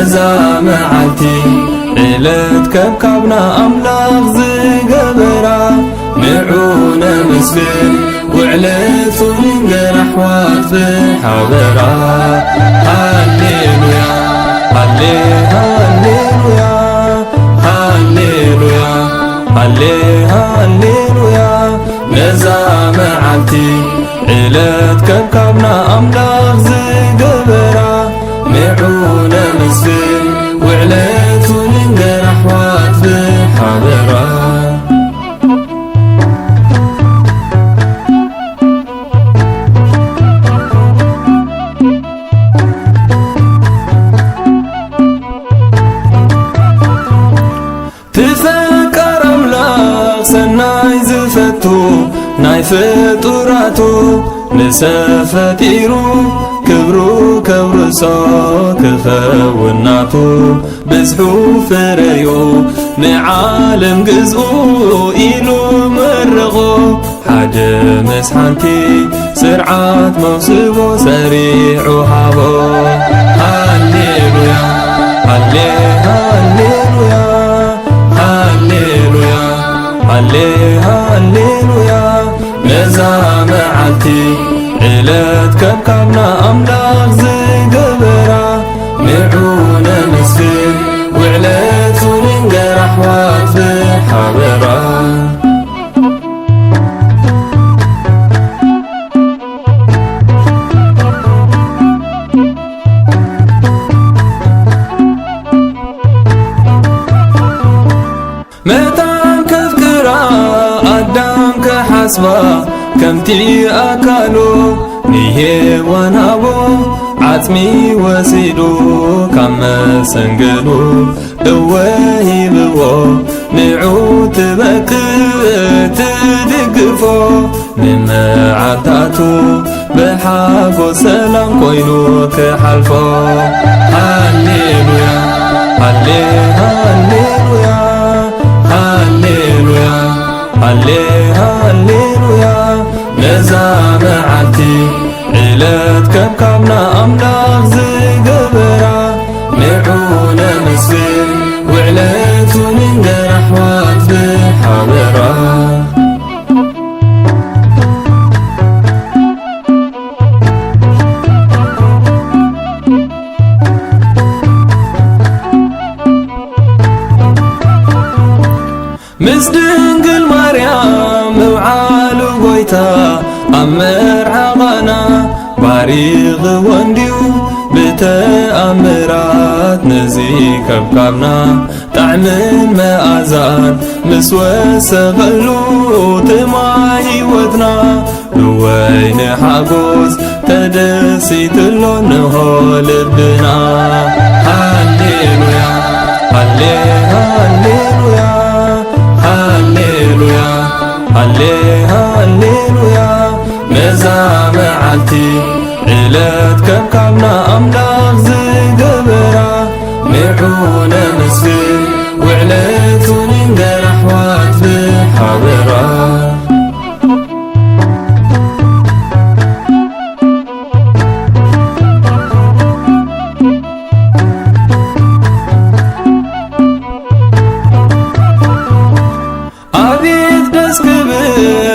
نزا معلتي علت كبكبنا أملاخ زقبرا نعونا مسكن وعلت وننقر أحوات بحبرا هالليلويا هالليلويا هالليلويا هالليلويا نزا معلتي علت كبكبنا أملاخ زقبرا نعونا مسكن وعلت وننقر أحوات بحبرا تفكر أملاخ سناي زفتو ناي فطوراتو نسفتيرو كبرو كبرسو كخوناتو بزحو فريو نعالم قزقو إلو مرغو حاج مسحانتي سرعات موسبو سريعو هابو هالليلويا هالليلويا هالليلويا هالليلويا نزا معلتي علت كبكبنا أملاخ زقبرا نعونا مسكن وعلت وننقر أحوات بحبرا متان كذكرا قدام كحسبا كمتي أكالو نيه ونابو عتمي وسيدو كم سنقلو دوهي بو نعوت بك تدقفو نمعتاتو بحاقو سلام كوينو كحلفو هالليلويا هالليلويا هالليلويا هالليلويا نزا معلتي علت كبكبنا أملاخ زقبرا نعونا مسكن وعلت وننقر أحوات بحبرا مسدنقل مريم موعالو قويتا أمر عغانا باريغ وانديو بتأمرات نزي كبكبنا طعمن مأزان مسوس غلو تماهي ودنا لوين حاقوز تدسيت اللون هو لبنا هالليلويا هالليلويا هالليلويا هالليلويا نزا معلتي علت كبكبنا أملاخ زقبرا نعونا مسكن وعلت وننقر أحوات بحبرا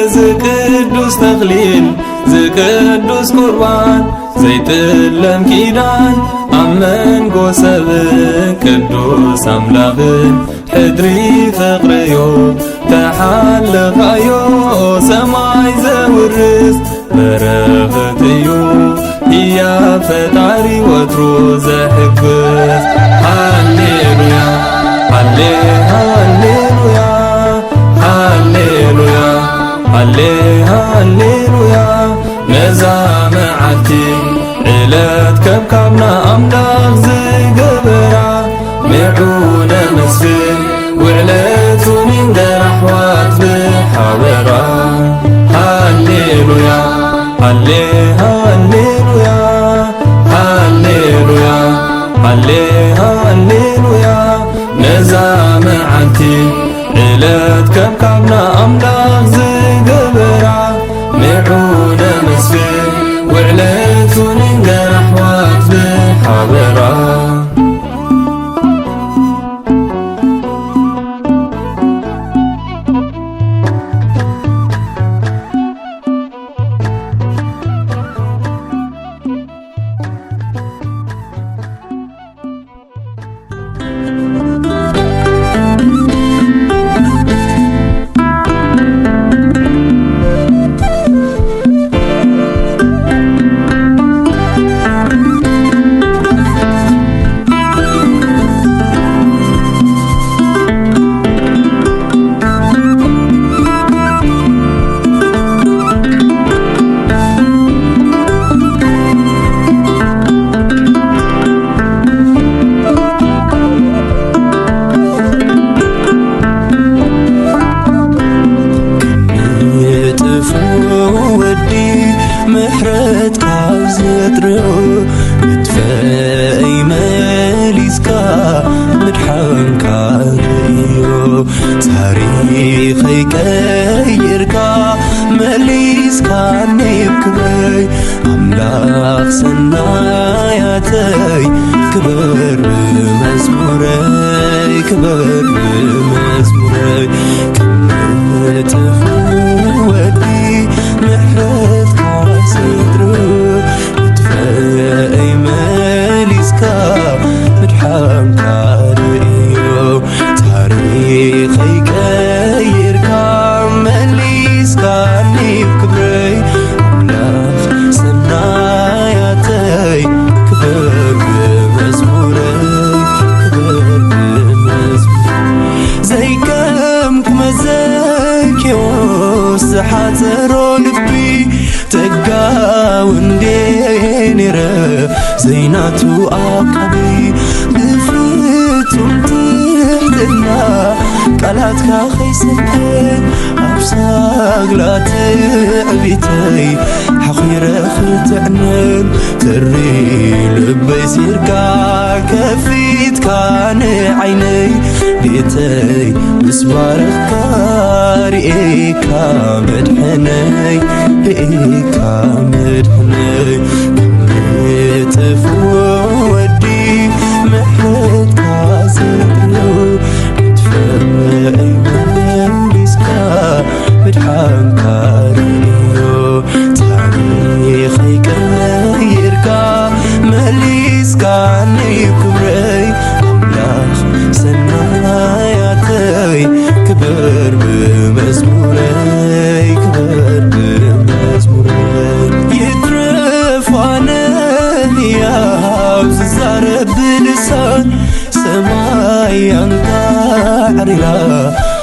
زقدوس تخليل زقدوس قربان زيت اللم كيدان أمن قوسب قدوس أملاخن حدري فقريو تحلقايو سماي زورس برفتيو هي فتاري وترو زحبس هالليلويا هالليلويا هالليلويا هالليلويا نزا معلتي علت كبكبنا أملاخ زقبرا نعونا مسكن وعلت وننقر أحوات بحبرا هالليلويا هالليلويا هالليلويا هالليلويا نزا معلتي علت كبكبنا أملاخ زقبرا نعونا مسكن وعلت وننقر أحوات بحبرا تاريخي كيركا مليس كان يبكي أملاك سناياتي كبر مزموري كبر مزموري كنت فودي محرت كاسدرو متفاي مليسكا مدحام كاريو تاريخي كيركا مليسكا نيبكبري أملاك سناياتي كبر مزموري كبر مزموري زي كم كمزاك يوس حاترو لبي تقاوندي نرى زيناتو أقبي بفتم تحتنا قالاتك خيستين أبساق لا تعبيتي حخيرة خلتعنن تري لبي سيركا كفيت كان عيني بيتي مسبارك رئيكا مدحني رئيكا مدحني كميت فودي محرد كازدلو متفاي مليسكا مدحان كاريو تاريخي كيركا مليسكا نيبكبري أملاك سناياتي كبر بمزموري كبر بمزموري يترف وانا ياوز زارب بلسان سماي انقاعرلا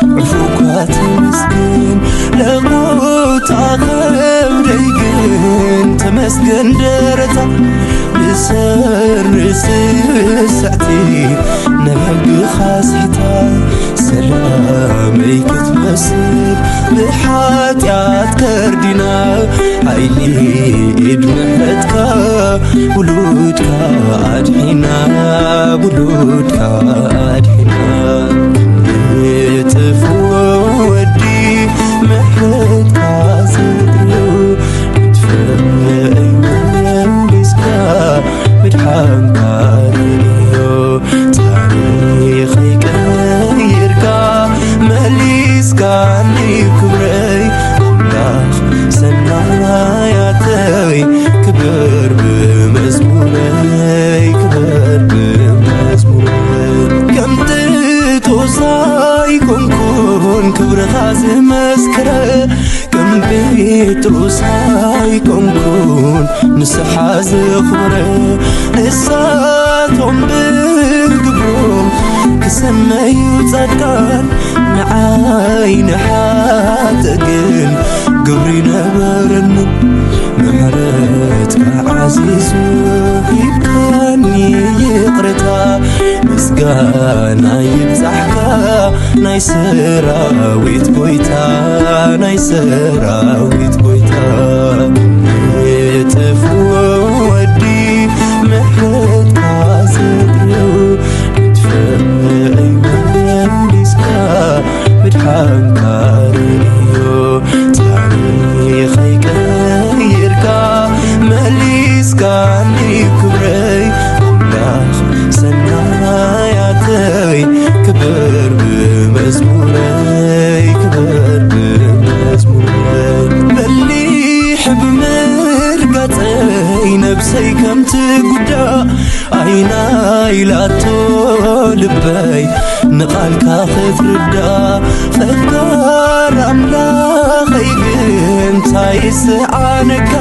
عفوكات مسكين لموت عقب ديقين تمسكن درتا بسر سعتي نبهق خاسيتا سلامي كتمسل بحاتيات كردنا عيلي ادمحتك ولودك أدحنا ولودك أدحنا تفودي محرد كازدلو متفاي مليسكا مدحان كاريو تاريخي كيركا مليسكا نيبكبري أملاك سناياتي كبر بمزموري كبر بمزموري كم تتوصاي كون كبرتا زمسكرة كم بيتوصاي كون نسحا زخبرة نساتهم بالقبروم كسميو تصدقان نعاين حاتقن قبري نبرن محرتك عزيز يبكاني يقرتا مسقانا يبزحكا ناي سراويت بويتا ناي سراويت بويتا يتفودي محرتك عزيزلو متفاي مليسكا مدحان كاريو تاريخي كيركا مليسكا نيبكبري أملاك سناياتي كبر بمزموري كبر بمزموري مليح بمرقتي نفسي كم تقدا عيناي لا ልበይ ንቓልካ ክትርዳ ፈጣር ኣምላኸይ ግን እንታይ ይስዓነካ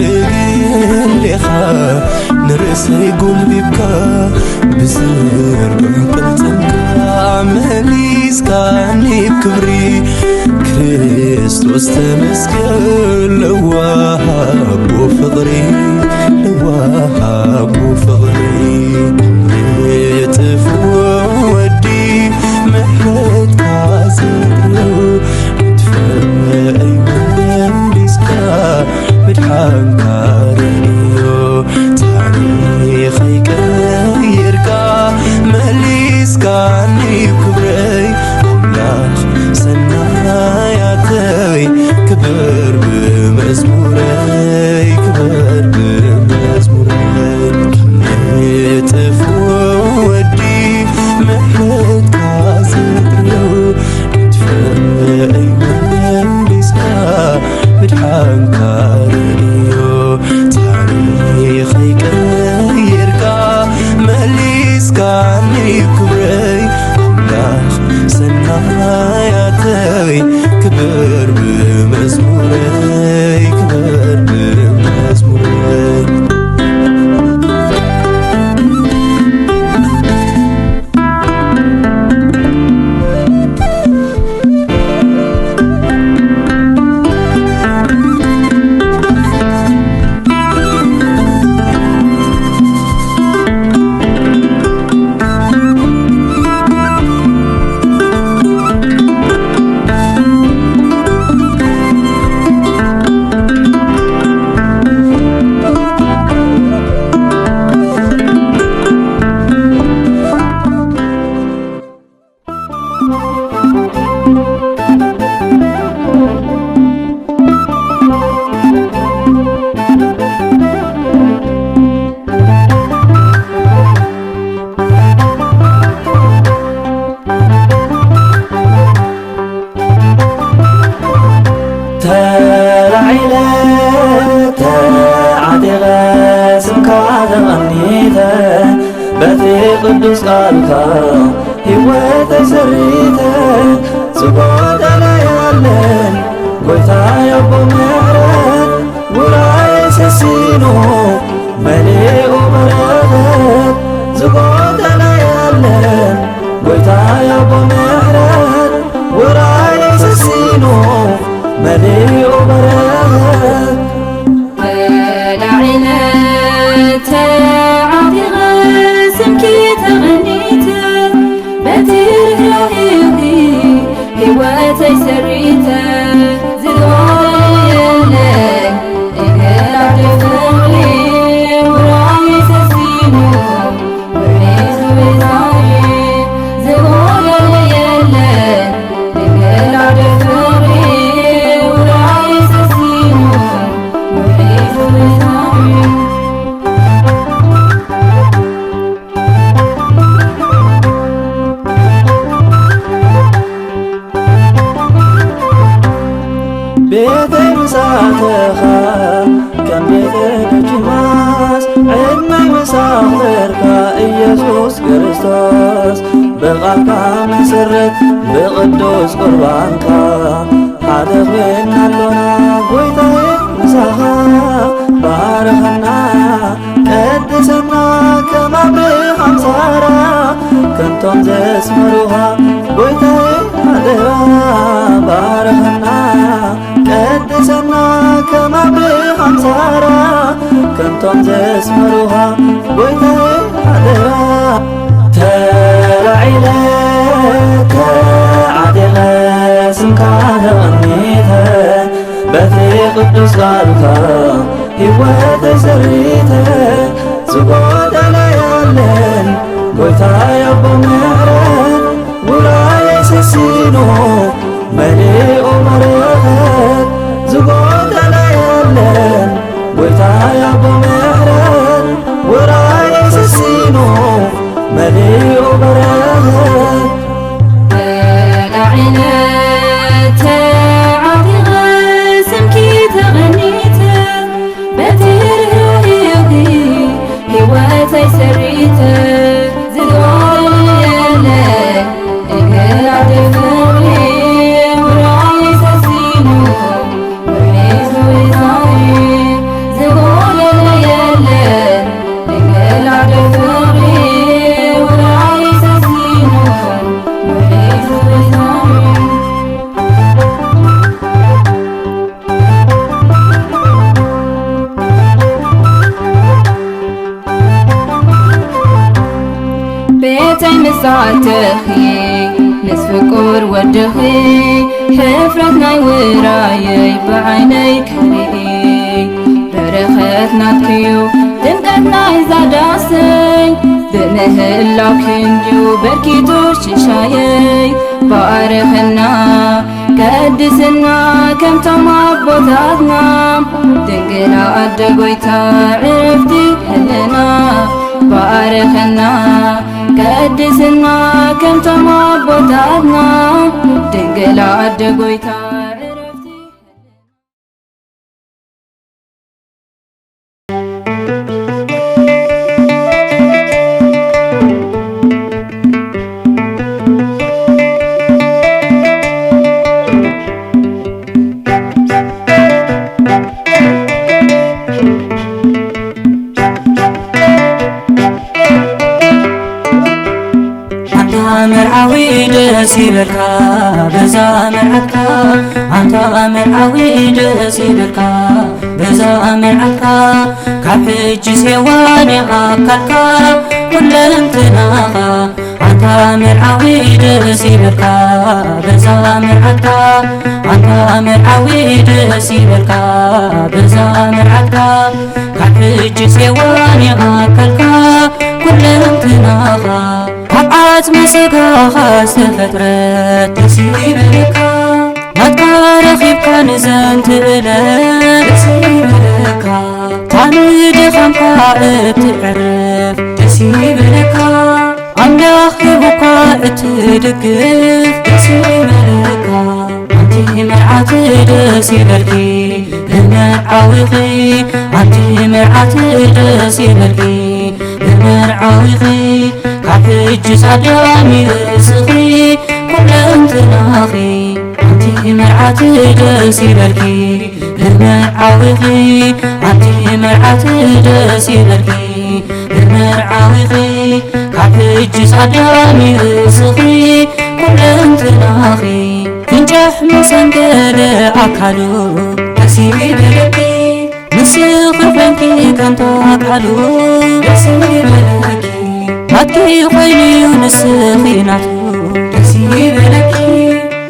ብግልግሌኻ ንርእሰይ ጐልቢብካ ብዝርግሕ ቅልጥምካ መሊስካኒ ብክብሪ ክርስቶስ ተመስገን ለዋሃቦ ፍቕሪ ለዋሃቦ ፍቕሪ እጥፍ ወዲ ምሕረትካ ዘድረው እትፈአይ መሊስካ ብድሓንካ ርእዮ ታሪኸይ ቀይርካ መሊስካኒ ክብረይ ኣምላኽ ሰናያተይ ክበር ብመዝሙረይ ክበር ብመዝሙረይ እጥፍ ወዲ ምሕረትካ ዘድረው እትፈአይ መሊስካ ብድሓንካ ርእዮ ታሪኸይ ቀይርካ መሊስካኒ ክብረይ ኣምላኽ ሰናያተይ ክበር ብመዝሙረይ ክበር ብመዝሙረይ ቅዱስ ቃልካ ሕይወተይ ሰሪተ ዝጎደለ ያለን ጐይታ ያቦ ምሕረት ውራይ ሰሲኑ መሊኡ በረኸት ዝጎደለ ያለን ጐይታ ያቦ ምሕረት ውራይ ሰሲኑ መሊኡ በረኸት ሕይወተይ ሰሪተ ዝጎደለ እግር ፍቅሪ ውራይ ሰሲኑ መሊኡ በረኸት ዝጎደለ ያለን እግር ፍቅሪ ውራይ ሰሲኑ መሊኡ በረኸት ቤተይ ምሳተኻ ከም ቤተ ደጅማስ ዕድመይ መሳኽርካ ኢየሱስ ክርስቶስ ብቓልካ መሰረት ብቕዱስ ቁርባንካ ሓደ ኾይንና ኣሎና ጐይታዬ ምሳኻ ባርኸና ቀድሰና ከም ኣብርሃም ሳራ ከንቶም ዘስመሩኻ ጐይታዬ ኣደራ ባርኸና ቀድሰና ከም ኣብርሃም ሳራ ከንቶም ዘስመሩኻ ጐይታዬ ኣደራ ተላዒለ ተዓዲለ ስምካ ተቐኒተ በቲ ቅዱስ ቃልካ ሕይወተይ ሰሪተ ዝጎደለ ያለን ጐይታ ያቦ ምሕረት ውራይ ሰሲኑ መሊኡ በረኸት ዝጎደለ ያለን ጐይታ ያቦ ምሕረት ውራይ ሰሲኑ መሊኡ በረኸት ተላዒለ ተዓዲቐ ስምኪ ተቐኒተ በቲ ርህራሄ ሕይወተይ ሰሪተ ምሳትኺ ንስፍቁር ወድኺ ሕፍረት ናይ ውራየይ ብዓይነይ ከርኢ በረኸት ናትክዩ ድምቀት ናይ ዛዳሰይ ብምህላው ክንድዩ በርኪቱ ሽሻየይ ባርኽና ቀድስና ከምቶም ኣቦታትና ድንግል ኣደ ጎይታ ዕረፍቲ ህልና ባርኽና ቀድስና ከምቶም ኣቦታትና ድንግል ኣደ ጎይታ መርዓዊ ደስ ይበልካ በዛ መርዓትካ አንተ መርዓዊ ደስ ይበልካ በዛ መርዓትካ ካብ ሕጂ ሴዋን ኣካልካ ኩለንትናኻ አንተ መርዓዊ ደስ ይበልካ በዛ መርዓትካ አንተ መርዓዊ ደስ ይበልካ በዛ መርዓትካ ካብ ሕጂ ሴዋን ኣካልካ ኩለንትናኻ ዓጽመ ሥጋኻ ዝተፈጥረት ደስ ይበለካ ናትካ ረኺብካ ንዘንቲ ዕለት ደስ ይበለካ ታንድኻምካ እትዕርፍ ደስ ይበለካ ኣምላኽ ሂቡካ እትድግፍ ደስ ይበለካ ኣንቲ መርዓት ደስ ይበልኪ ብመርዓዊኺ ኣንቲ መርዓት ደስ ይበልኪ ብመርዓዊኺ ካብ ሕጂ ጻድያሚ ርእስኺ ኩለንትናኺ ኣንቲ መርዓት ደስ ይበልኪ ብመርዓዊኺ ኣንቲ መርዓት ደስ ይበልኪ ብመርዓዊኺ ካብ ሕጂ ጻድያሚ ርእስኺ ኩለንትናኺ ፍንጭሕ መሰንገለ ኣካሉ ደስ ይበለኪ ንስኺ ኮንኪ ከንታ ቃሉ ደስ ይበለኪ ናትኪ ኾይንዩ ንስኺ ናቱ ደስ ይበለኪ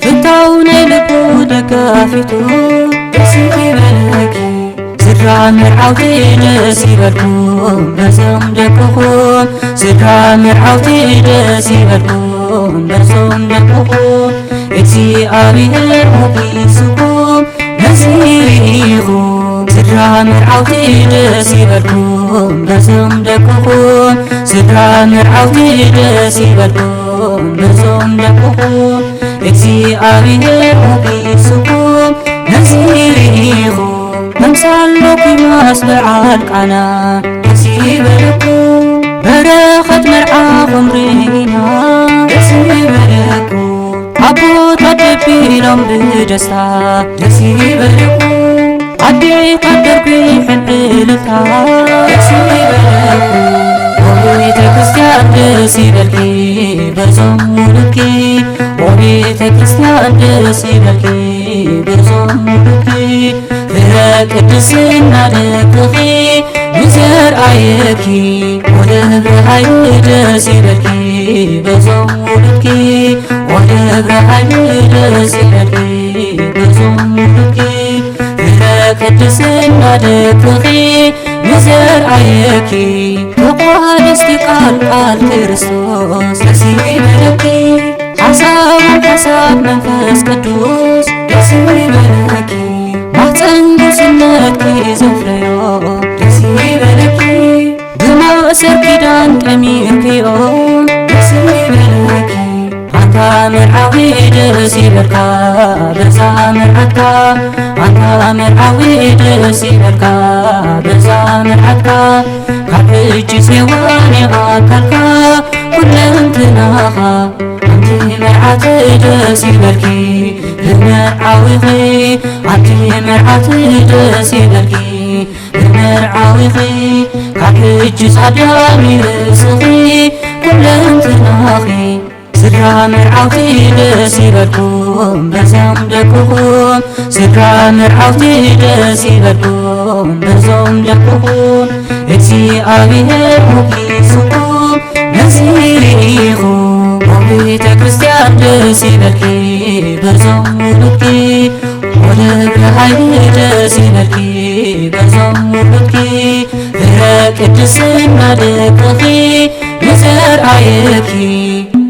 ፍታው ናይ ልቡ ደጋፊቱ ደስ ይበለኪ ስድራ መርዓውቲ ደስ ይበልኩም በዞም ደቅኹም ስድራ መርዓውቲ ደስ ይበልኩም በዞም ደቅኹም እግዚአብሔር ሞግዚኩም ነሲኢኹም ስድራ መርዓውቲ ደስ ይበልኩም በዞም ደቅኹም ስድራ መርዓውቲ ደስ ይበልኩም በዞም ደቅኹም እግዚአብሔር ሞግዚኩም ነሲኢኹም መምሳል ሎኪማስ በዓል ቃና ደስ ይበለኩም በረኸት መርዓ ኹምሪና ደስ ይበለኩም ኣቦታት ደቢሎም ብደስታ ደስ ይበለኩም ኣዴት ኣደርኪ ሕንዕልልታ ደስ ይበለኩም ወቤተ ክርስቲያን ደስ ይበልኪ በዞም ሙሉኪ ወቤተ ክርስቲያን ደስ ይበልኪ በዞም ሙሉኪ ፍረ ቅድስና ደቅኺ ንዘርኣየኪ ወደ ብርሃይ ደስ ይበልኪ በዞም ሙሉኪ ወደ ብርሃይ ደስ ይበልኪ በዞም ሙሉኪ ፍረ ቅድስና ደቅኺ ንዘርኣየኪ ተቋደስቲ ቃል ክርስቶስ ደስ ይበለኪ ሓሳብ ሓሳብ መንፈስ ቅዱስ ደስ ይበለኪ ማኅፀን ጉስነትኪ ዘፍረዮ ደስ ይበለኪ ብማእሰር ኪዳን ጠሚርክዮ ደስ ይበለኪ አንታ መርዓዊ ደስ ይበልካ በዛ መርዓትካ አንታ መርዓዊ ደስ ይበልካ በዛ መርዓትካ ካብ ሕጂ ሴዋን ኣካልካ ኩለንትናኻ ኣንቲ መርዓት ደስ ይበልኪ ብመርዓዊኺ ኣንቲ መርዓት ደስ ይበልኪ ብመርዓዊኺ ካብ ሕጂ ጻድያሚ ርእስኺ ኩለንትናኺ ስድራ መርዓውቲ ደስ ይበልኩም በዞም ደቅኹም ስድራ መርዓውቲ ደስ ይበልኩም በዞም ደቅኹም እግዚአብሔር ሞግዚኩም نزيريخو وبيت كريستيان دسيبركي بزم ولدكي ودبر حي دسيبركي بزم ولدكي فرق الدسنا دقخي نزر عيبكي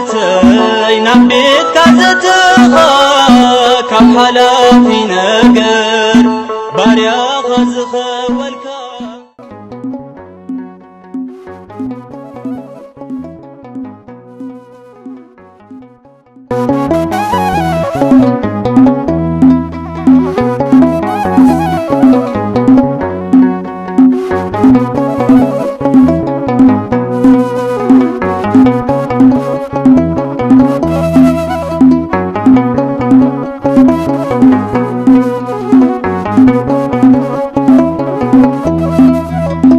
ننسنتي نبيت كازتها كم حلافي نقر باريا غزخة والكا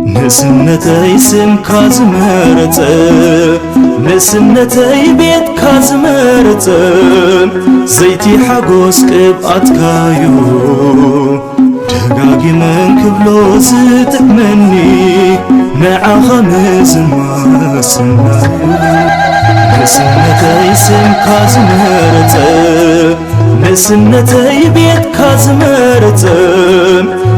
نسنتي سم كازمرت نسنتي بيت كازمرت زيتي حقوس قبعت كايو دقاقي من كبلو ستحمني مع خمس ما سنايو نسنتي سم كازمرت نسنتي بيت كازمرت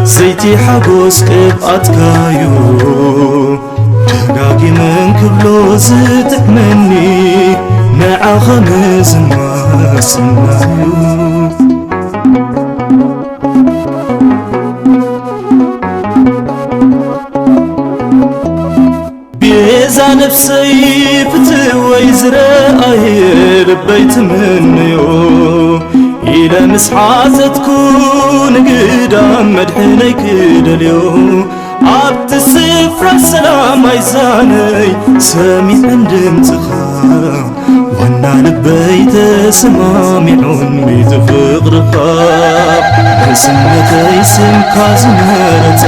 زيتي حقوس قبعت كايو دقاقي من كبلو ستحمني مع خمس ما سنايو بيزا نفسي فتوي زرائي لبيت منيو إلى مسحات تكون قدام مدحني كدليو عبد السفر السلام عيزاني سامي عندم تخاف وانا لبيت سمامعون بيت فقر خاب نسنتي سم كازمرت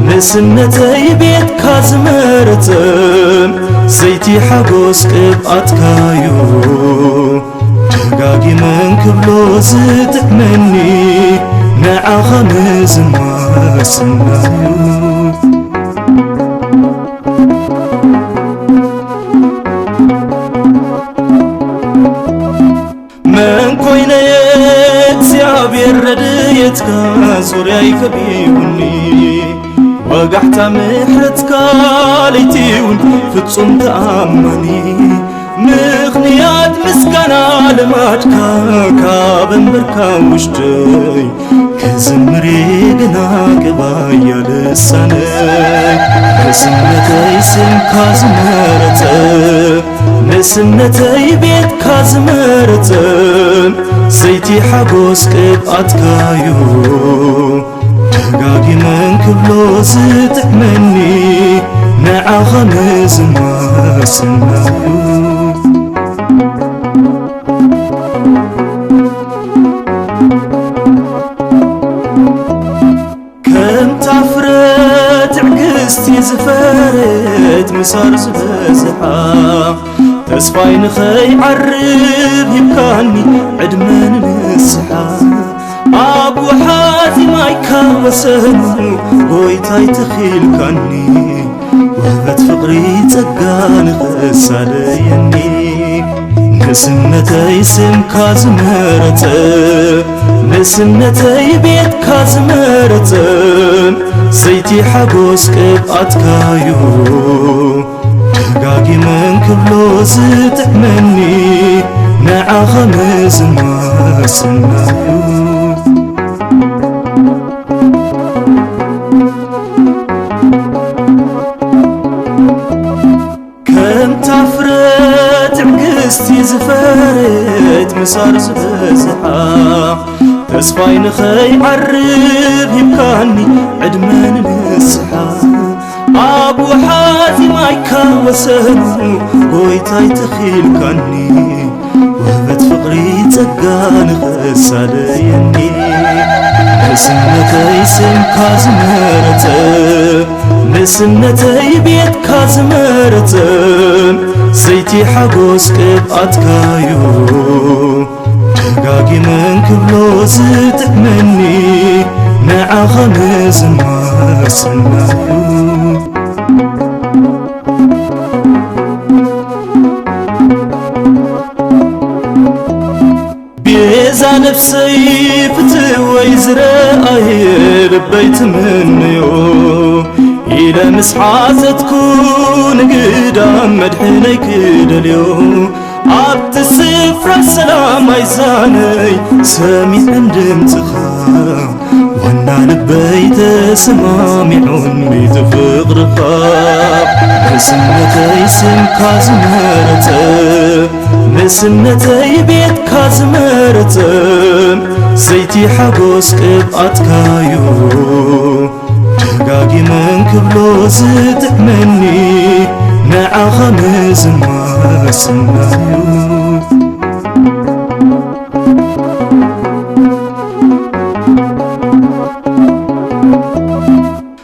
نسنتي بيت كازمرت زيتي حقوس قبعت كايو دقاقي من كبلو ستحمني مع خمس ما سنايو من كوينيت سيابير رديتك سورياي كبيوني وقحت محرتك ليتيون فتصم تأمني مخنيات مسكنا لماتكا كابن بركا وشتي كزمري قنا قبايا لساني نسنتي سم كازمرت نسنتي بيت كازمرت زيتي حقوس قبعت كايو دقاقي من كبلو ستحمني مع خمس ما سنايو زفرت مسار زبزحا تسفاي نخي عرب يبكاني عدمن نسحا أبو حاتي مايكا وسنو ويتاي تخيل كاني وهبت فقري تقان غساليني نسنتي سم كازمرت نسنتي بيت كازمرت زيتي حقوس قبعت كايو دقاقي من كبلو ستحمني مع خمس ما سنايو كم تفرت عقستي زفرت مسار زبزحا تسفى تسفاين خي عرب يبكاني عدمان السحاب أبو حازم أيكا وسهنو ويتاي تخيل كاني وهبت فقري تقان غساليني نسنتي سم كازمرتم نسنتي بيت كازمرتم زيتي حقوس قبعت كايو دقاقي من كبلو زتمني نعا خمز ما سنايو بيزا نفسي فتوي زرقاي لبيت منيو إلى مسحات تكون قدام مدحني كدليو عبت السفرة السلام عيزاني سامي عندم تخام وانا لبيت سمامعون بيت فقر خاب نسنتي سم كازمرتم نسنتي بيت كازمرتم زيتي حقوس قبعت كايو دقاقي من كبلو زتمني نعا خمز ما سنايو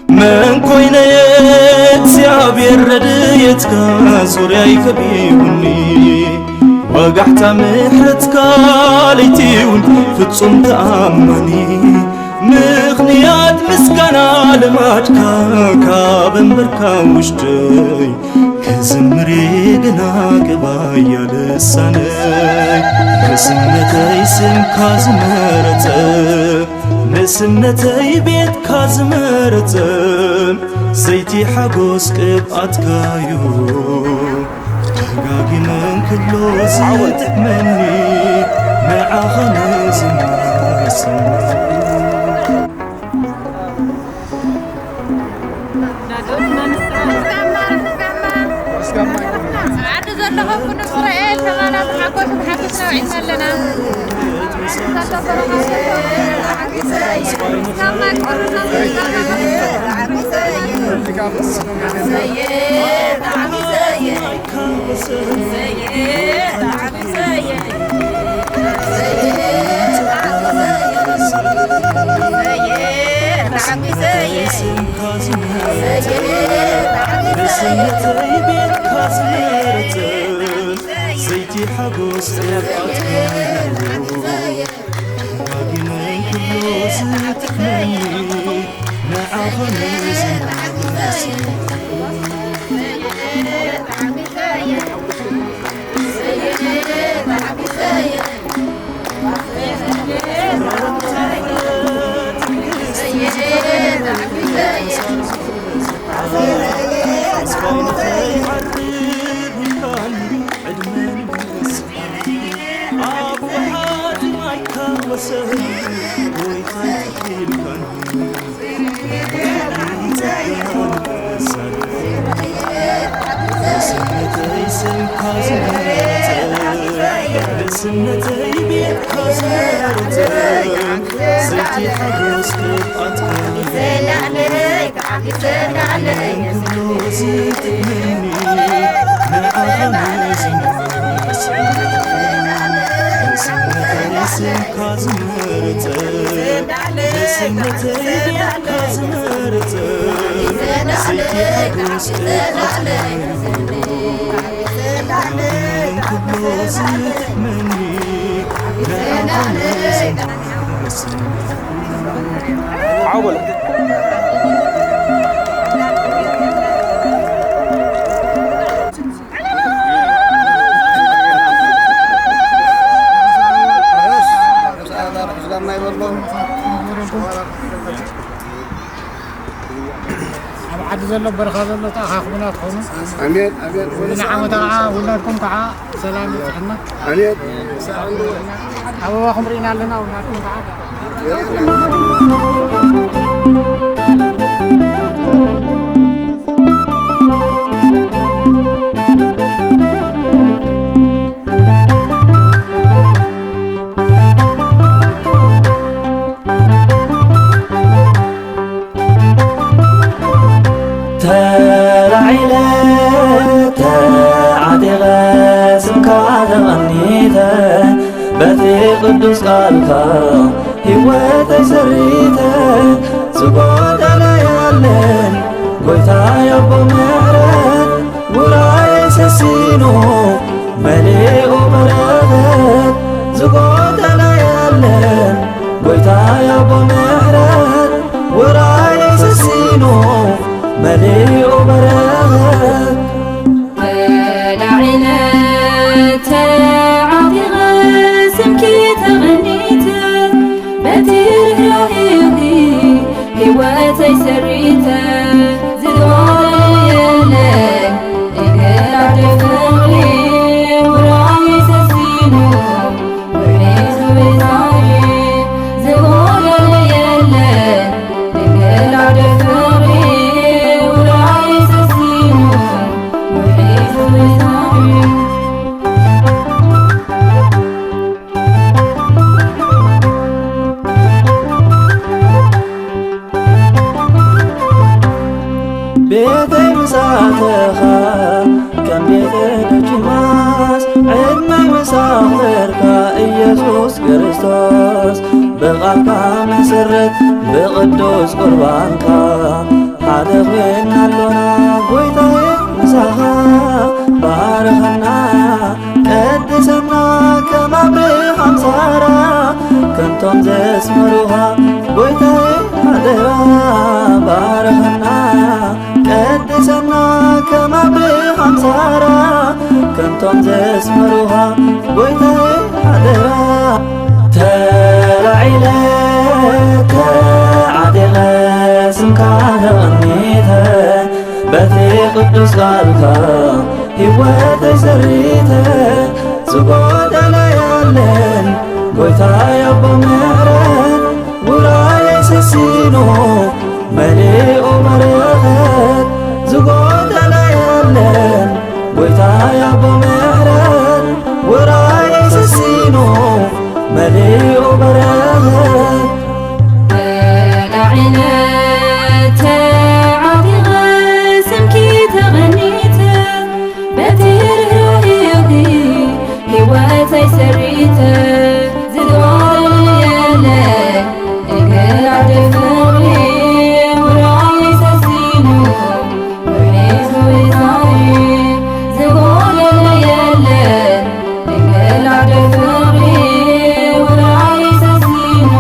من كوينة يتسيابير رديتك زورياي كبيبني وقحت محرتك ليتيون فتصم تأمني مغنيات مسكنا لماتكا كابن بركا وشتي كزمري قنا قبايا لساني نسنتي سم كازمرتم نسنتي بيت كازمرتم زيتي حقوس قبعت كايو دقاقي من كلو زتمني مع خمز ما سنايو عاد زلهم كنا إسرائيل شغالة بحكوش بحكوشنا وعينا لنا زيتي حقوس قبعت كايو دقاقي من كبلو زتمني نعا خمز ما نسنتي بيت كازمرتم زيتي حقوس قبعت كايو كبلو زتمني نعا خمز ما سنايو نسنتي سم كازمرتم نسنتي بيت كازمرتم زيتي حقوس قبعت كايو كبلو زتمني نعا خمز ما سنايو عاد زلوا برخا زلوا تاخا خبنا تخونوا امين امين ونعم تاع ولادكم تاع سلام عنا امين أبو خمرنا لنا ولادكم تاع ቃልካ ሕይወተይ ሰሪተ ዝጎደለ ያለን ጎይታ ያቦ ምሕረት ውራየይ ሰሲኑ መሊኡ በረኸት ዝጎደለ ያለን ጎይታ ያቦ ምሕረት ውራየይ ሰሲኑ መሊኡ በረኸት ተላዒለ ተዓቢቐ ስምኪ ተቐኒተ በቲ ርህራሄኺ ሕይወተይ ሰሪተ ዝጎደለየለን እግር ፍቕሪ ውራየይ ሰሲኑ ውሒዙ ዛሬ ዝጎደለየለን እግር ፍቕሪ ውራየይ ሰሲኑ ውሒዙ ዛሬ ቤተይ ምሳተኻ ከም ቤተ ደኪማስ ዕድመይ መሳኽርካ ኢየሱስ ክርስቶስ ብቓልካ መሰረት ብቕዱስ ቁርባንካ ሓደ ኮይና ኣሎና ጐይታዬ ምሳኻ ባርኸና ቀድሰና ከም አብርሃም ሳራ ከምቶም ዘስመሩኻ ጐይታዬ ኣደራ ባርኸና ቀድሰና ከም አብርሃም ሳራ ከምቶም ዘስመሩኻ ጐይታዬ ኣደራ ተላዒለ ተዓዲቐ ስምካ ተቐኒተ በቲ ቅዱስ ቃልካ ሕይወተይ ሰሪተ ዝጎደለ ያለን ጐይታ ያቦ ምሕረት ውራየይ ሰሲኑ መሊኡ በረኸት ዝጎደለ ያለን ጐይታ ያቦ ምሕረት ውራየይ ሰሲኑ መሊኡ በረኸት ተላዒለ ተዓቢቐ ስምኪ ተቐኒተ በቲ ርህራሄኺ ሕይወተይ ሰሪተ ዝጎደለየለን እግር ፍቕሪ ውራየይ ሰሲኑ ውሒዙ ዛሬ ዝጎደለየለን እግር ፍቕሪ ውራየይ ሰሲኑ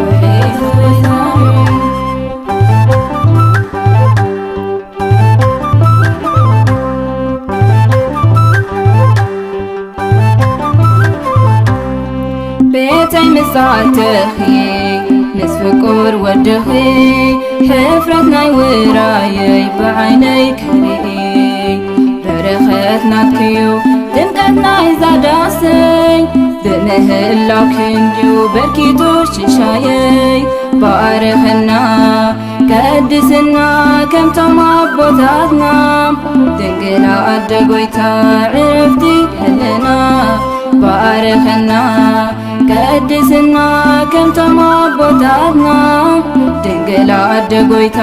ውሒዙ ዛሬ ቤተይ ምሳትኺ ምስ ፍቁር ወድኺ ሕፍረት ናይ ውራየይ ብዓይነይ ክርኢ በረኸት ናትክዩ ድምቀት ናይ ዛዳሰይ ብምህላው ክንድዩ በርኪቱ ሽሻየይ ባርኸና ቀድስና ከምቶም ኣቦታትና ድንግል ኣደ ጐይታ ዕረፍቲ ህልና ባርኸና ቀድስና ከምቶም ኣቦታትና ድንግል ኣደ ጐይታ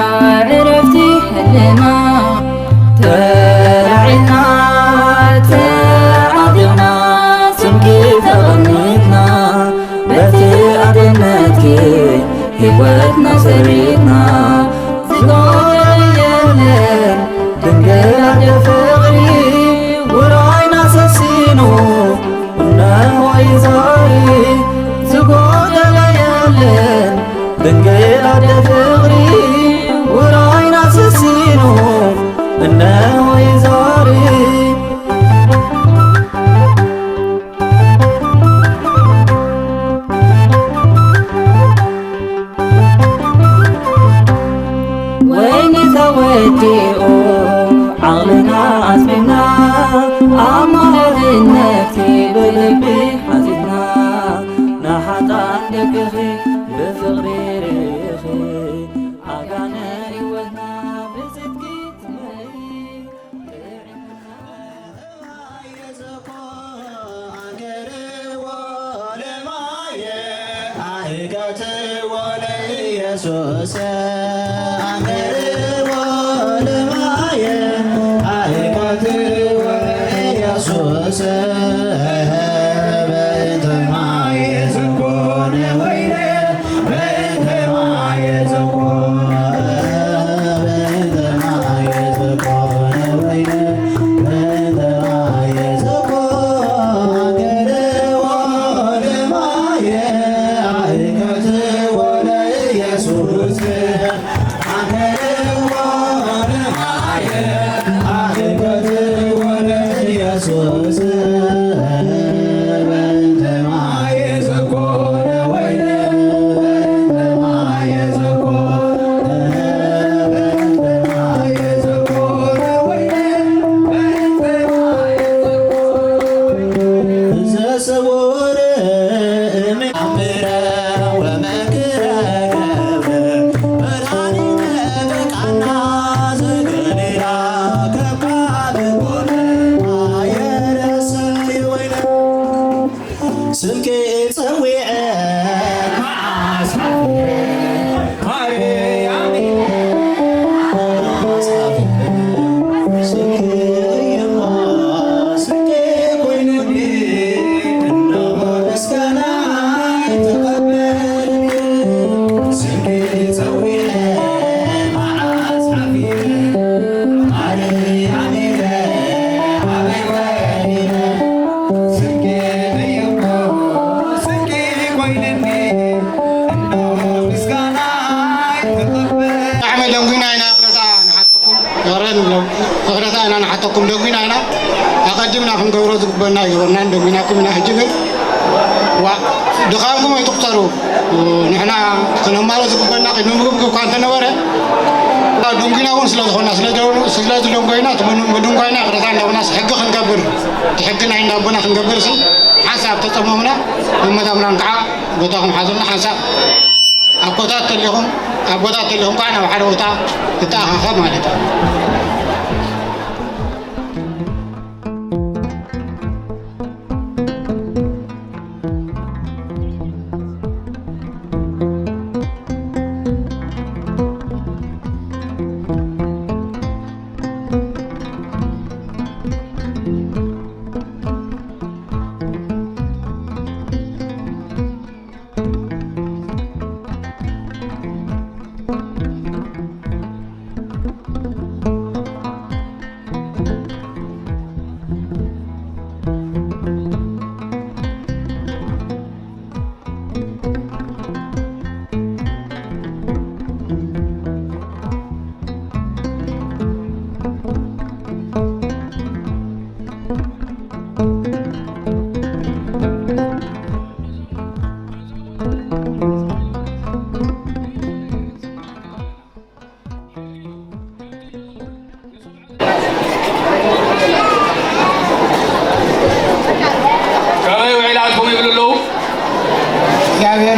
ዕረፍቲ ህልና ተላዒልና ተዓዲቕና ስምኪ ተቐኒትና በቲ ኣድነትኪ ሕይወትና ሰሪትና ዝጎደለየለን ድንግል ኣደ ፍቕሪ ውራይና ሰሲኑ እነሆይ ዛሬ ዝጎደለየለን ድንግል ኣደ ፍቕሪ ውራይና ሰሲኑ እነሆይ ዛሬ ወይኒ ተወዲኡ ዓቕልና ኣስቢና ኣብ ማለትነቲ ብልቢ ሓዚትና ንሓጣን ደቅኺ ብፍቕሪ ርኢኺ ኣጋነ ሕይወትና ብጽድቂ ትመሪ ኢየሱስ አንገርዎ ለማየ አይቀትዎ ኢየሱስ በእንተ ማየ دخانكم يتقطروا نحن كنا مالو زبنا كنا مغبغ كانت نوره دونغينا ون سلازخنا سلاز دونغينا تمن دونغينا رتان لو ناس حق خنقبر تحقنا عند ابونا خنقبر سي حساب تطممنا ومدامنا نقع بتاهم حاضرنا حساب ابوتات لهم كانوا وحروتا تتاها خمالتا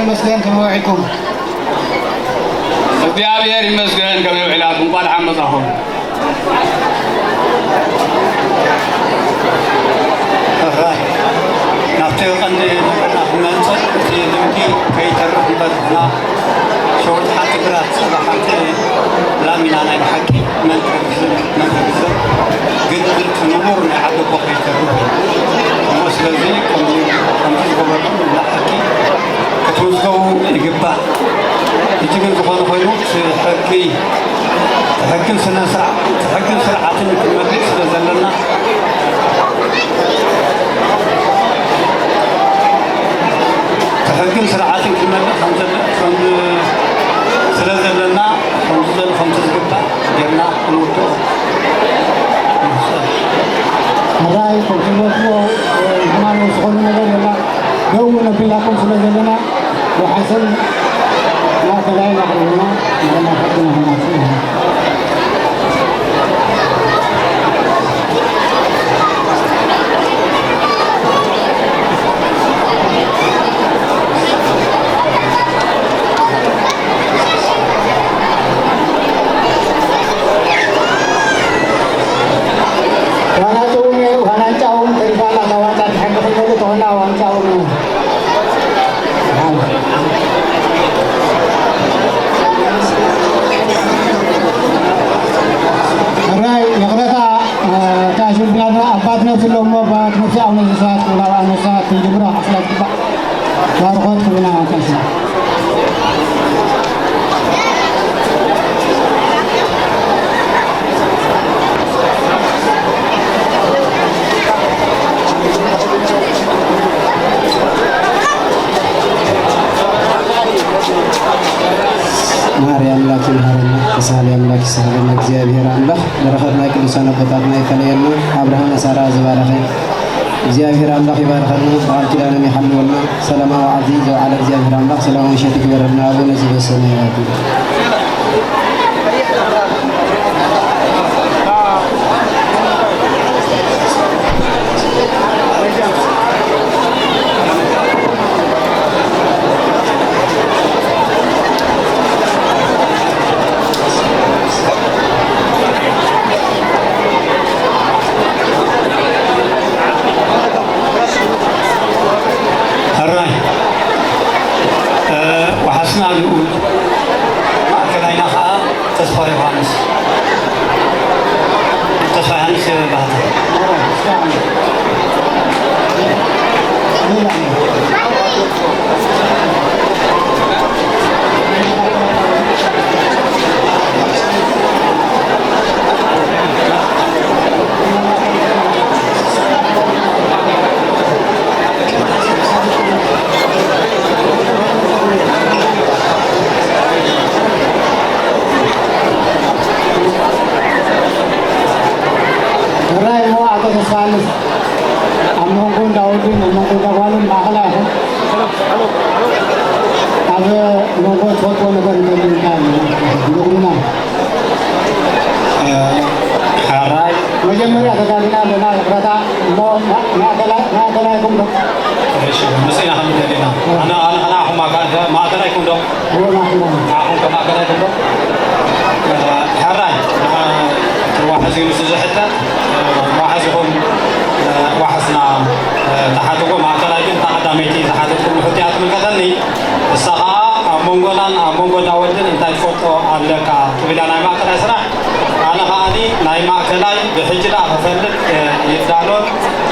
مسكين كم وعيكم እግዚአብሔር ይመስገን ከመውዕላት እንኳን ሐመዛሁ ናፍቴው ቀንድ መንጸት ለምቲ ከይተርፍ በትና ሾርት ሓንቲ ግራት ጽባሓንቲ ላሚና ናይ ሓቂ መንጥር ግን ትንቡር ናይ ዓዲ ቦ ከይተርፍ ስለዚ ከምዚ ጎበሩ ንሓቂ ክትወስደው ይግባእ እቲ ግን ዝኾነ ኮይኑ ሕግን ስርዓትን ክመልእ ስለ ዘለና ሕግን ስርዓትን ክመልእ ስለ ዘለና ከምቲ ዝግባእ ጌርና ክንውድኦ هذا يكون في الوقت زمان وصغر من غيرنا جونا في لكم في لنا وحسن لا تلاقي لحظنا لما حطنا هنا فيها ماري أملاك مهرنا كسالي أملاك سهلنا እግዚአብሔር አምላክ በረከትና ቅዱሳን አባታትና ይከለየና አብርሃም አሳራ ዘባረኸ እግዚአብሔር አምላክ ይባርከና ቃል ኪዳንን ይሐልወልና ሰላማዊ ዓዲ ዘውዓለ እግዚአብሔር አምላክ ሰላማዊ ሸት ይበረና አቡነ ዘበሰማያት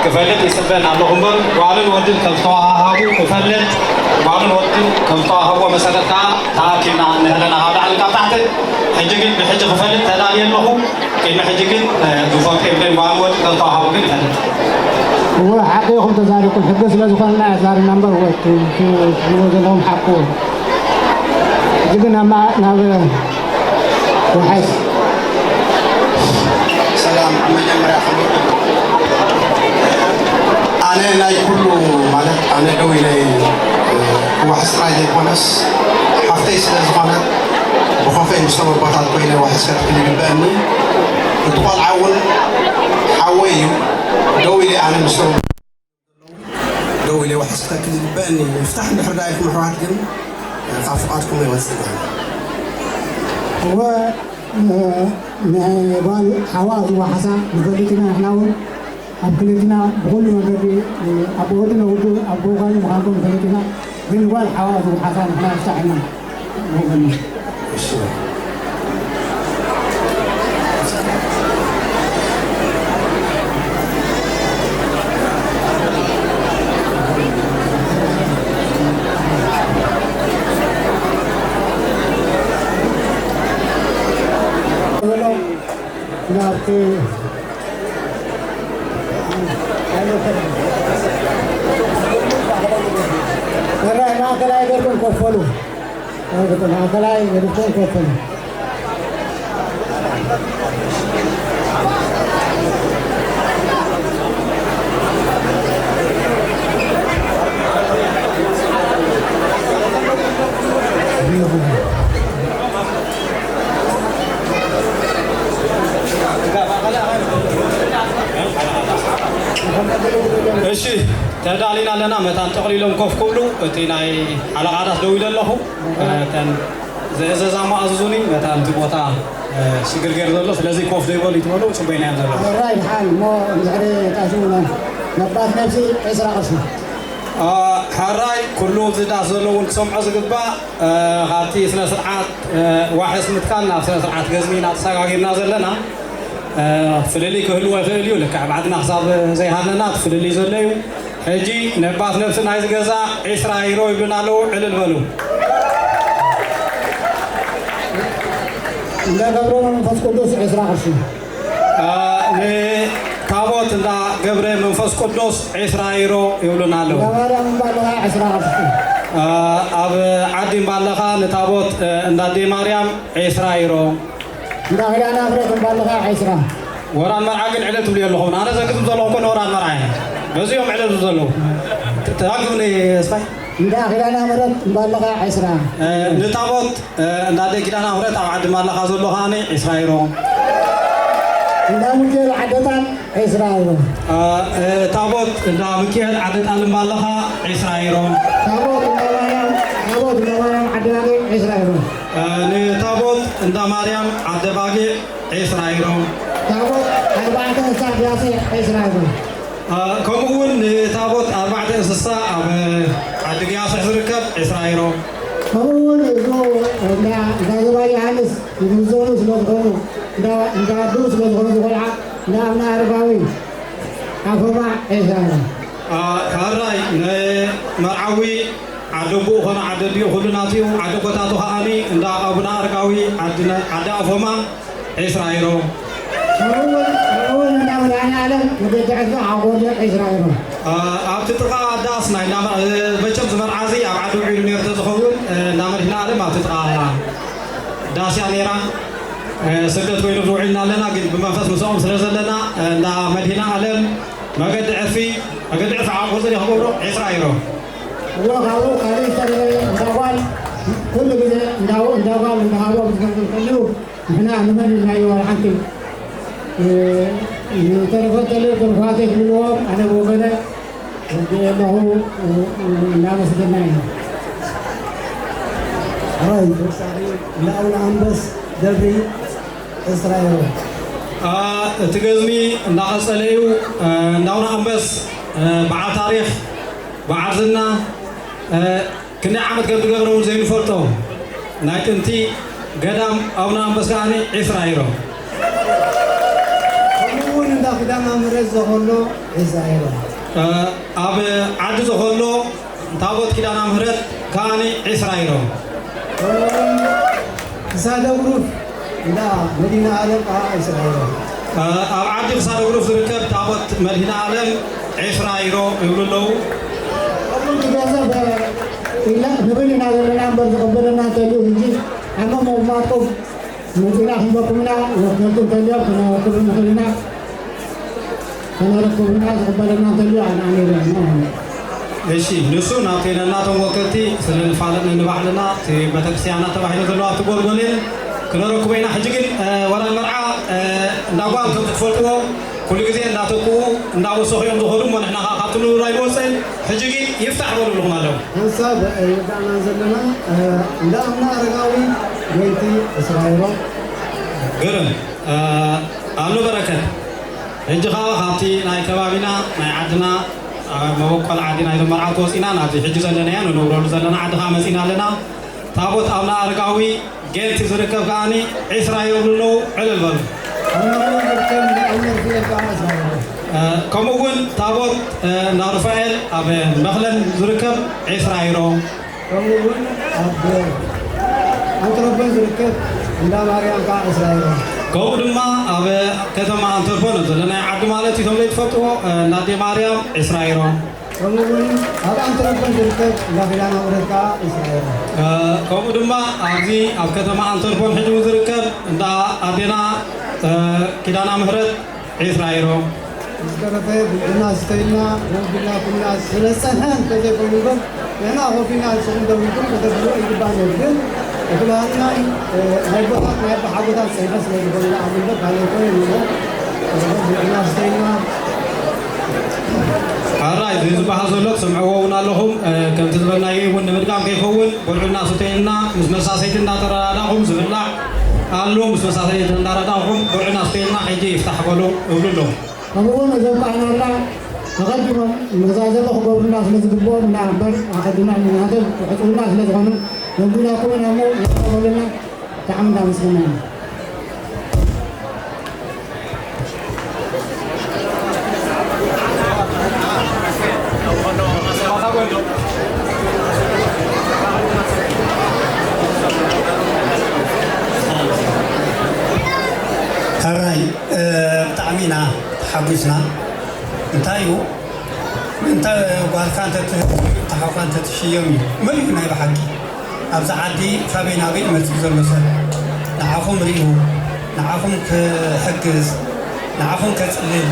كفلت يسبن على همبر وعلن ودن كفتوها هاو كفلت وعلن ودن كفتوها هو مسألة تاكلنا نهلنا هذا على تحت حجكن بحج كفلت هذا يلهم كنا حجكن دوفان كيبلن وعلن ودن كفتوها هاو كفلت هو حقيقهم تزارق الحدث لازم كان زار النمبر هو لهم حقون جبنا ما نابل وحس سلام مجمرة أنا لا يكون مالك أنا دوي لي وحس رايد يكونس حفتي سلزمانات بخوفي مستوى بطاط كوينة وحس كتير بالباني وتقال عول حوي دوي لي أنا مستوى دوي لي وحس كتير بالباني يفتح بحر دايكم حواتكم خافقاتكم يوزنها هو بال حواس وحسا نفلتنا إحنا أبكلتنا بقول ما بدي أبوهنا ودو أبوهنا مخالفون نفلتنا من بال حواس وحسا إحنا استعنا مغني. تدالينا لنا متان تقليلهم كوف كله تيناي على عادات دويل الله تن زي زعما أزوني متان تبوتا سيجر غير الله لازم كوف ديبل يتملو شو بينهم الله راي حال مو يعني تاسونا نبات نفسي إسراء أصلا حراي كله زدا زلون سمع زقبا هاتي سنة سرعات واحد متكلنا سنة سرعات جزمينا تساقينا زلنا فللي كهلو فلليو لك بعدنا حساب زي هذا فللي زليو هجي نبات نفسنا عايز جزا إسرائيل يبنا له على البلو. لا قبرون منفس قدوس إسرائيل. كابوت لا قبر منفس قدوس إسرائيل يبنا له. لا قبر من بالها إسرائيل. ኣብ ዓዲ ባለኻ ንታቦት እንዳዴ ማርያም ዒስራ ኢሮም እንዳኸዳና ፍረት ባለኻ ዒስራ ወራን መርዓ ግን ዕለት ትብሉ ኣለኹም ኣነ ዘግዝም ዘለኹ ኮነ ወራን መርዓ በዚኦም ዕለት ዘለዉ ተጋግብኒ ስፋይ እንዳኸዳና ፍረት ባለኻ ዒስራ ንታቦት እንዳዴ ኪዳና ፍረት ኣብ ዓዲ ባለኻ ዘሎ ኸዓኒ ዒስራ ኢሮም እንዳምክኤል ዓደጣን ዒስራ ኢሮም ታቦት እንዳ ምክኤል ዓደጣን ባለኻ ዒስራ ኢሮም ታቦት እንዳማርያም ዓደባጌ ዒስራ ኢሮም ንታቦት እንዳ ማርያም ዓደባጌ ዒስራ ኢሮም ታቦት ኣርባዕተ እንስሳ ዳሴ ዒስራ ኢሮም ከምኡ እውን ንታቦት ኣርባዕተ እንስሳ ኣብ ዓዲ ግያስሕ ዝርከብ ዒስራ ኢሮም ከምኡ እውን እዞ እንዳ ዘባ ዮሃንስ ዝምዘኑ ስለዝኾኑ እንዳዱ ስለዝኾኑ ዝቆልዓ እንዳ ኣብና ኣረጋዊ ኣፈማ ዒስራ ኢሮም ካራይ ንመርዓዊ ዓዲ ቡኡ ኮነ ዓዲ ድኡ ኩሉ ናትዩ ዓዲ ጎታቱ ከዓኒ እንዳ ኣቡና ኣረጋዊ ዓዲ ኣፎማ ዒስራ ኢሮም ከምኡውን እንዳ መድኃኔዓለም ንደቂ ዕድጋ ዓጎደ ዒስራ ኢሮም ኣብቲ ጥቓ ዳስ ናይ መቸም ዝመርዓዚ ኣብ ዓዲ ውዒሉ ነር ተዝኸውን እንዳ መድኃኔዓለም ኣብቲ ጥቓ ዳስ እያ ነራ ስደት ኮይኑ ዝውዒልና ኣለና ግን ብመንፈስ ምስኦም ስለ ዘለና እንዳ መድኃኔዓለም መገዲ ዕርፊ ዓቆ ዘ ክገብሮ ዒስራ ኢሮም وقالوا قالوا ترى داوال كل كده داوال داوال بتقولوا احنا نمر ما يور عنك ترى تلو فاتح اليوم انا وغدا له ناس جماعه راي لا ولا بس دبي اسرائيل تجزمي ناقصليو ناونا أمبس بعد تاريخ بعدنا كنا عمد قبل قبرون زين فرطو نايت انتي قدام أونا أمبس كاني إسرائيل كمون دا قدام أمرز زخلو إسرائيل أب عد زخلو تابوت كده نامرت كاني إسرائيل سادة غروف لا مدينة عالم إسرائيل أب عد سادة غروف ركب تابوت مدينة عالم إسرائيل يقولوا له إلا نبينا لنا برزقبلنا تلو هنجي أما موماتو مدينة هم بكمنا وكنتم تلو كنا كلنا كنا ركبنا قبلنا تلو عن عميرنا እሺ ንሱ ናብቴና ተወከቲ ስለንፋለና ንባዕልና ቤተክርስቲያና ተባሂሉ ዘለዋ ትጎልጎልን ክነረክቦ ኢና ሕጂ ግን ወራን መርዓ እንዳጓል ከም ትፈልጥዎ ኩሉ ግዜ እንዳተቁ እንዳወሰኹ እዮም ዝኸዱ እሞ ንሕና ካብቲ ንብራ ይወፅን ሕጂ ግን ይፍታሕ በሉልኹም ኣለዉ ሓሳብ ይርዳእና ዘለና እንዳ ኣምና ኣረጋዊ ጎይቲ እስራኤሎ ግርም ኣሎ በረከት ሕጂ ከዓ ካብቲ ናይ ከባቢና ናይ ዓድና መወቀል ዓዲና ኢሎም መርዓውቲ ወፂና ናብዚ ሕጂ ዘለና እያ ንነብረሉ ዘለና ዓድኻ መፂና ኣለና ታቦት ኣብና ኣረጋዊ ጌንቲ ዝርከብ ከዓኒ ዒስራ የብሉ ዕልል በሉ ከምኡ እውን ታቦት እንዳ ሩፋኤል ኣብ መኽለን ዝርከብ ዒስራ ይሮ ከምኡ እውን ኣብ ኣንትሮፖን ዝርከብ እንዳ ማርያም ከዓ ዒስራ ይሮ ከምኡ ድማ ኣብ ከተማ ኣንተርፖን ዘለና ዓዲ ማለት እዩ ተብሎ ትፈልጥዎ እንዳዴ ማርያም ዒስራ ይሮ ከምኡ እውን ኣብ ኣንትሮፖን ዝርከብ እንዳ ኪዳነ ምሕረት ከዓ ዒስራ ይሮ ከምኡ ድማ ኣብዚ ኣብ ከተማ ኣንተርፖን ሕጂ ዝርከብ እንዳ ኣዴና ኪዳነ ምሕረት ዒስራ ይሮ ዝገረፈ ብልና ዝተይና ወንድና ኩልና ስለፀንሐን ከዘይኮይኑሎም ንሕና ኮፊና ንስኹም ደውልኩም ከተብሎ ይግባእ ግን እክልሃልና ናይ ቦታት ናይ ባሓጎታት ፀይፈ ስለዝኮኑና ኣብልበት ካለይኮነ ንሞ ብልና ዝተይና ኣራይ እዚ ዝበሃል ዘሎ ትሰምዕዎ እውን ኣለኹም ከምቲ ዝበልናዮ እውን ንምድጋም ከይኸውን በልዑልና ስተይና ምስ መሳሰይቲ እንዳተረዳዳኹም ዝብላዕ ኣሎ ምስ መሳሰይቲ እንዳረዳኹም በልዑና ስተይና ሕጂ ይፍታሕ በሉ እብሉ ኣለኹም ከምኡውን እዞም ካህናትና ተቐዲሞም መዛዘሎ ክገብሩና ስለዝግብኦም እና እምበር ኣቐዲማ ምክንያቱም ሕፁብና ስለዝኾኑ ነንጉናኩምን እሞ ዝቀበሉና ብጣዕሚ እንዳመስገና ኢና هراي بتعمينا تحبسنا انتايو انت قال كانت بصحة أنت تشيمي من هنا بحكي أبز عدي فبينا بين مسجد المسجد نعرفهم ريهو نعرفهم كحجز نعرفهم كتقلل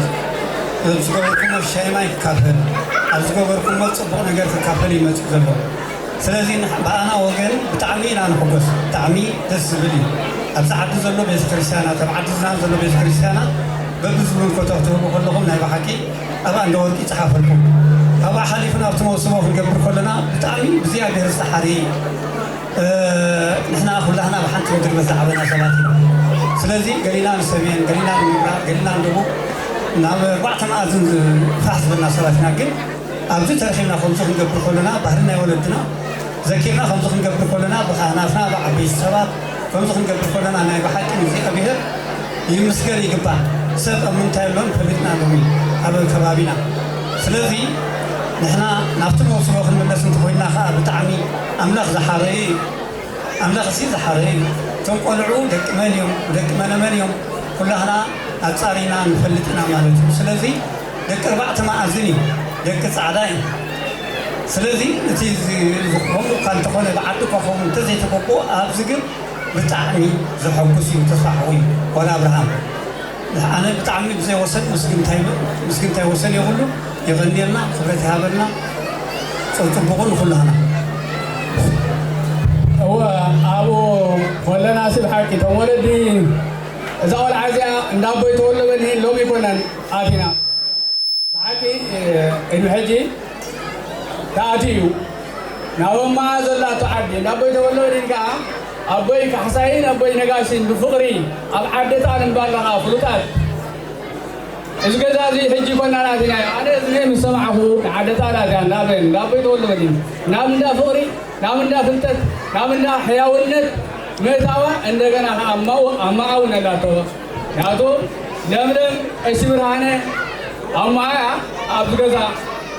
أبزقوركم الشيء ما يكافل أبزقوركم الصبح نجار كافل مسجد الله سلازين بأنا وجن بتعمين أنا حبس تعمي تسبلي أبز عدي زلوا بيس كريستيانا تبعد زلوا زلوا بيس كريستيانا ببزلون كتبته بقولهم ناي بحكي أبا ندور كي تحافلكم أبا حليفنا أبتموسمه في الجبر كلنا بتعمي بزيادة رستحري نحن كلنا بحنت ودر بس عبنا سباتنا سلازي قلينا نسمين قلينا نمرا قلينا ندبو نعم بعض ما أزن فحص بنا سباتنا قل أبزي ترشينا خمسة نقبر كلنا بحرنا ولدنا ذكينا خمسة نقبر كلنا بخانافنا بعبي السبات خمسة نقبر كلنا أنا بحكي نزي أبيها يمسكر يقبع سب من تايلون فبيتنا دومي أبو كبابنا سلازي نحن نفتح وصلوا من الناس نتقولنا خا بتعمي أملاخ زحاري أملاخ سيد زحاري تنقلعوا دك مليون دك مليون كلها أتصارينا نفلتنا مالتهم سلازي دك 4 مأذني دك صعداين سلازي نتيجة هم كان تقول بعدك وهم تزيد تقول أبزق بتعمي زحوكسي وتصحوي ولا أبراهام أنا بتعمي بزي وصل مسكين تاي وصل يقولوا يغني لنا خبرة هابلنا صوتبقون كلنا هو أبو ولا ناسب حكي تولدي إذا أول عزيا نابو يتولد مني لو بيكونن آتينا حكي إنه حجي تأتيو نابو ما زلا تعدي نابو يتولد منك أبوي كحسين أبوي نجاسين بفقري أبعدت عن البالغة فلوتات إذا كذا زي حجي كنا نادينا أنا زي مسمعه عادة على ذان لابن لابن يقول لي نام دا فقري نام دا فلتت نام دا حياونت متاوى عندنا أما أو نلاتو ناتو نمرم إسمرانه أما أبو كذا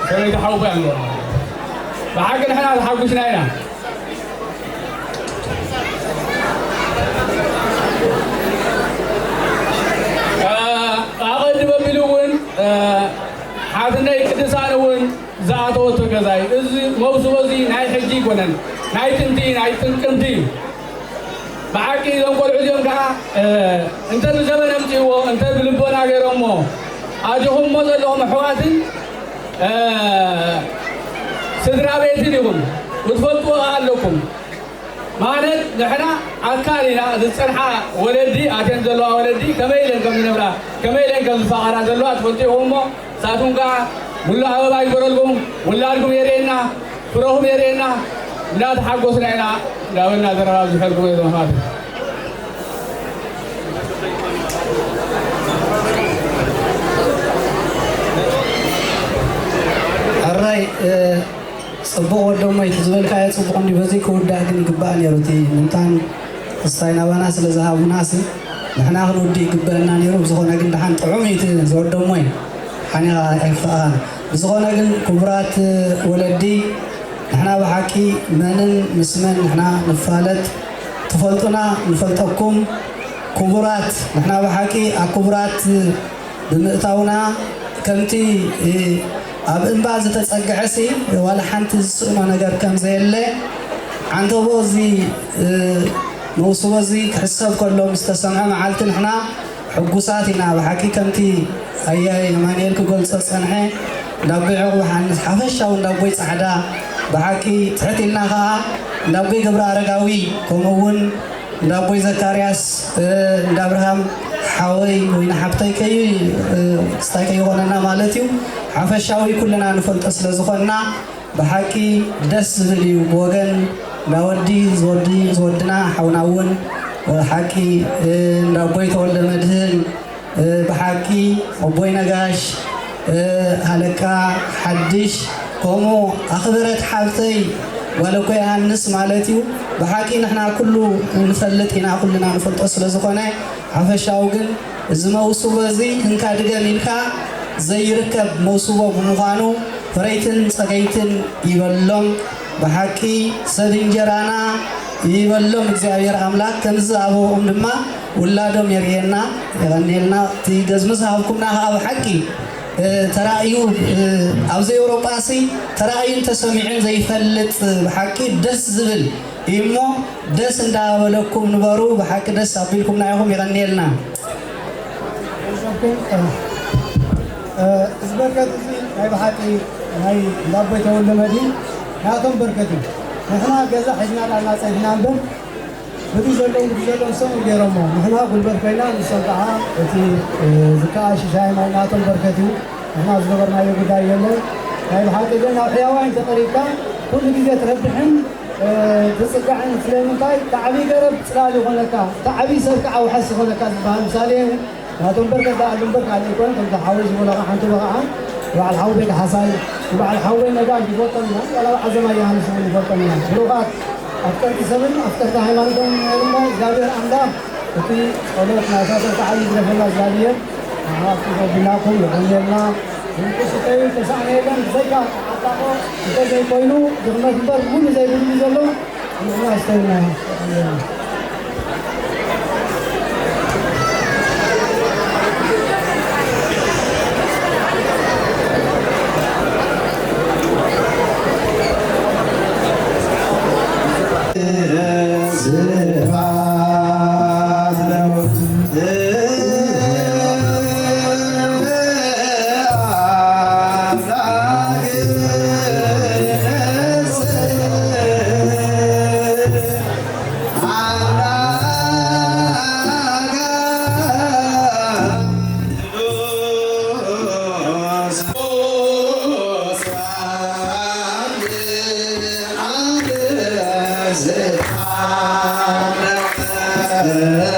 كنا يتحاوب عنه فحقنا إحنا الحق سنايا حاضرنا يكدسانون زاتو تكزاي إز موسوزي ناي حجي كونن ناي تنتي ناي تنكنتي باقي يوم كل يوم كا أنت الزمن أمتيو أنت بلبنا غيرهم أجهم مزلهم حواتن سدرا بيتيهم وتفضوا لكم معنات نحنا أكارينا الصراحة ولدي أتنزلوا ولدي كميلن كم نبرة كميلن كم فقرا زلوا تفضيهم ساتونكا ولا هوا يبرلكم ولا لكم يرينا فروهم يرينا لا تحققوا سنينا لا ولا ترى بخلكم يدهم هذا الرأي صبوا ودهم يتزول كاية صبوا عندي بزي كودا كني قبان يروتي نتان استاينا بناس لزهاب ناس نحن آخر ودي قبلنا نيروب زخونا قلنا حان طعومي تزول دموين حاني عفان زخونا قلنا كبرات ولدي نحن بحكي منن مسمن نحن نفالت تفلتنا نفلتكم كبرات نحن بحكي كبرات بمئتاونا كمتي أب إنباز تسقعسي ولا حنت السؤال نجار كم زي اللي عنده بوزي موسوزي حساب كله مستسمع معلتنا إحنا حقوساتنا بحكي كمتي أيه مانيل كقول سنحة نبيعه وحن حفش أو نبيع سعدا بحكي تحتلنا خا نبيع قبر رجاوي كمون نبيع زكرياس نبرهم حوي وين حبتي كي استاكي وانا مالتيو حفشاوي كلنا نفلت أصل زخنا بحكي دس فيديو بوجن نودي زودنا حوناون وحكي نبوي تولد مدهن بحكي أبوي نجاش هلكا حدش كمو أخبرت حبتي ولو كان الناس مالتيو بحكي نحنا كله نفلت هنا كلنا نفلت أصل زخنا حفشاوجن إذا موسوبة زي إنك أدقى زي ركب موسوبة بمغانو فريتن سقيتن يبلم بحكي سدنجرانا يبلم زاوير أملاك كنز أبو أمدما ولا دم يرينا يغنيلنا تيجز مسحبكم نها بحكي ተራእዩ ኣብዚ ኤውሮጳ ተራእዩን ተሰሚዕን ዘይፈልጥ ብሓቂ ደስ ዝብል እሞ ደስ እንዳበለኩም ንበሩ ብሓቂ ደስ ኣቢልኩም ናይኹም ይቀኒየልና ዝበርከት እዚ ናይ ብሓቂ ናይ ላቦይ ተወለመዲ ናቶም በርከት ንሕና ገዛ ሒዝና ዳልና ፀኒሕና እምበር በቲ ዘለዎም ሰሙ ገይሮሞ ንሕና ጉልበት ኮይና ንሶም ከዓ እቲ ዝከኣሽሽ ሃይማኖት ናቶም በርከት እዩ ንሕና ዝገበርናዮ ጉዳይ የለን ናይ ብሓቂ ግን ናብ ሕያዋይን ተቐሪብካ ኩሉ ግዜ ትረብሕን ትፅጋዕን ስለምንታይ ተዓብይ ገረብ ፅላል ይኾነካ ተዓብይ ሰብ ከዓ ውሓስ ይኾነካ ዝበሃል ምሳሌ ናቶም በርከት ዳኣሉም በር ካልእ ይኮነ ከምቲ ሓዊ ዝበለኻ ሓንቲ በኸዓ በዓል ሓዊ ቤት ሓሳይ በዓል ሓዊ ነጋሽ ይፈልጦም ኢና ዋላ ዓዘማ ዮሃንስ እውን ይፈልጦም ኢና ብሉቓት ኣፍቀርቲ ሰብን ኣፍቀርቲ ሃይማኖቶም ድማ እግዚኣብሔር ኣምላኽ እቲ ጸሎት ናታቶም ተዓብይ ዝረፈና እግዚኣብሔር ኣብቲ ረቢናኩም ይቀኒየልና እንቅስቀዩ ተሳዕነየለን ብዘይካ ዓጣቆ እንተዘይኮይኑ ድኽመት እምበር ሙሉ ዘይብሉ ዘሎ ንሕና ዝተልና I'm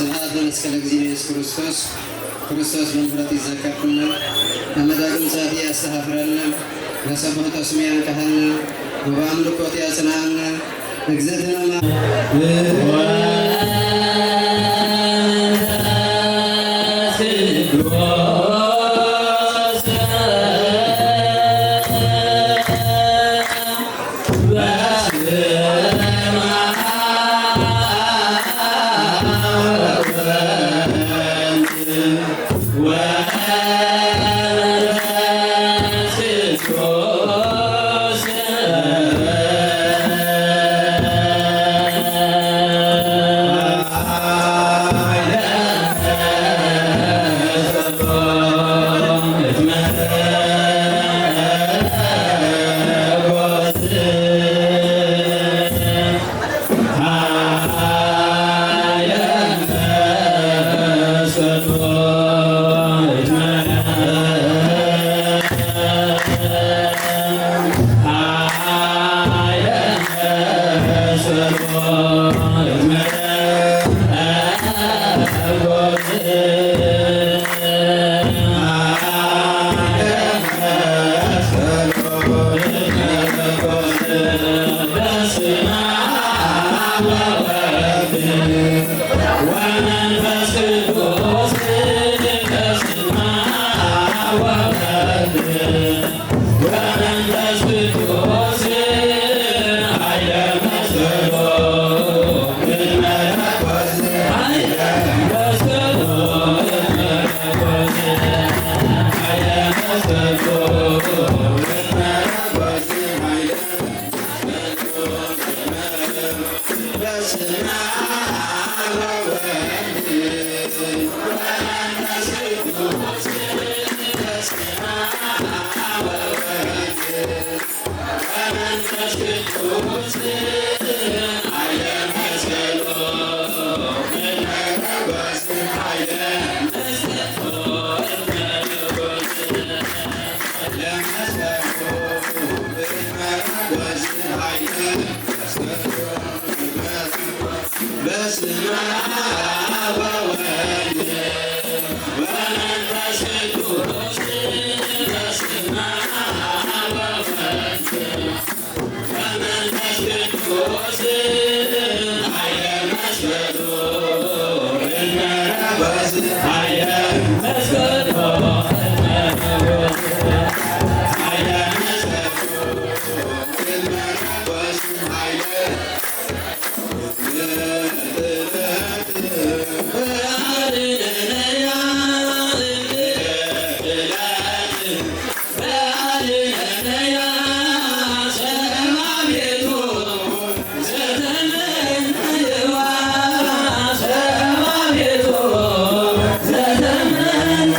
ስብሐት ለመስቀለ እግዚእነ ኢየሱስ ክርስቶስ ክርስቶስ በምሕረት ይዘከርኩና ለመዳግም ሰዓት ያስተሐፍረና ለሰብሖተ ስሙ ያንቀሐና ወበአምልኮት ያጽናና እግዝእትነ ዘተመን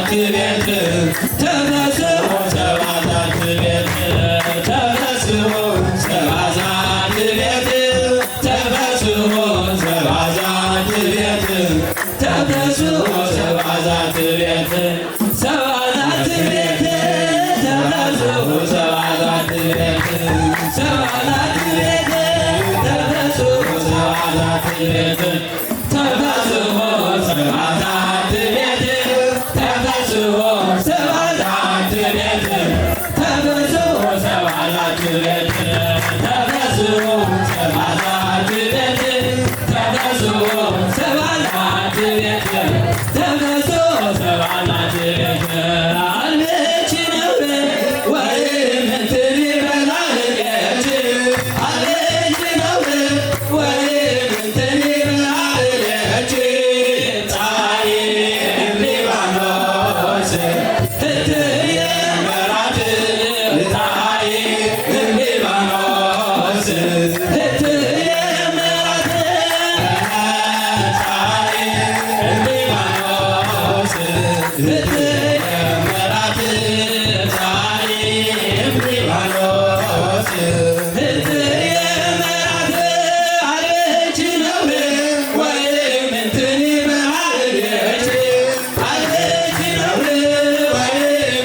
ቤት ተፈስሑ ሰብዓታት ቤት ተፈስሑ ሰብዓታት ቤት ተፈስሑ ሰብዓታት ቤት ተፈስሑ ሰብዓታት ቤት ሰብዓታት ቤት ተፈስሑ ሰብዓታት ቤት ሰብዓታት ቤት ተፈስሑ ሰብዓታት ቤት ተፈስሑ ሰብዓታት ቤት ተፈስሑ ሰብዓታት ቤት ተፈስሑ ሰብዓታት ቤት ተፈስሑ ሰብዓታት ቤት ተፈስሑ ሰብዓታት ቤት ተፈስሑ ሰብዓታት ቤት አልቤች ነውር ወይም እንትን ይበላልች አልቤች ነውር ወይም እንትን ይበላልች ፀሐይ ሊባኖስ እትየ መራት ፀሐይ ሊባኖስ እትየ መራት ፀሐይ ሊባኖስ እትየ መራት ፀሐይ ሊባኖስ እትየ መራት አለች ነውር ወይም እንትን ይበላለች አለች ነውር ወይም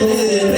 Yeah.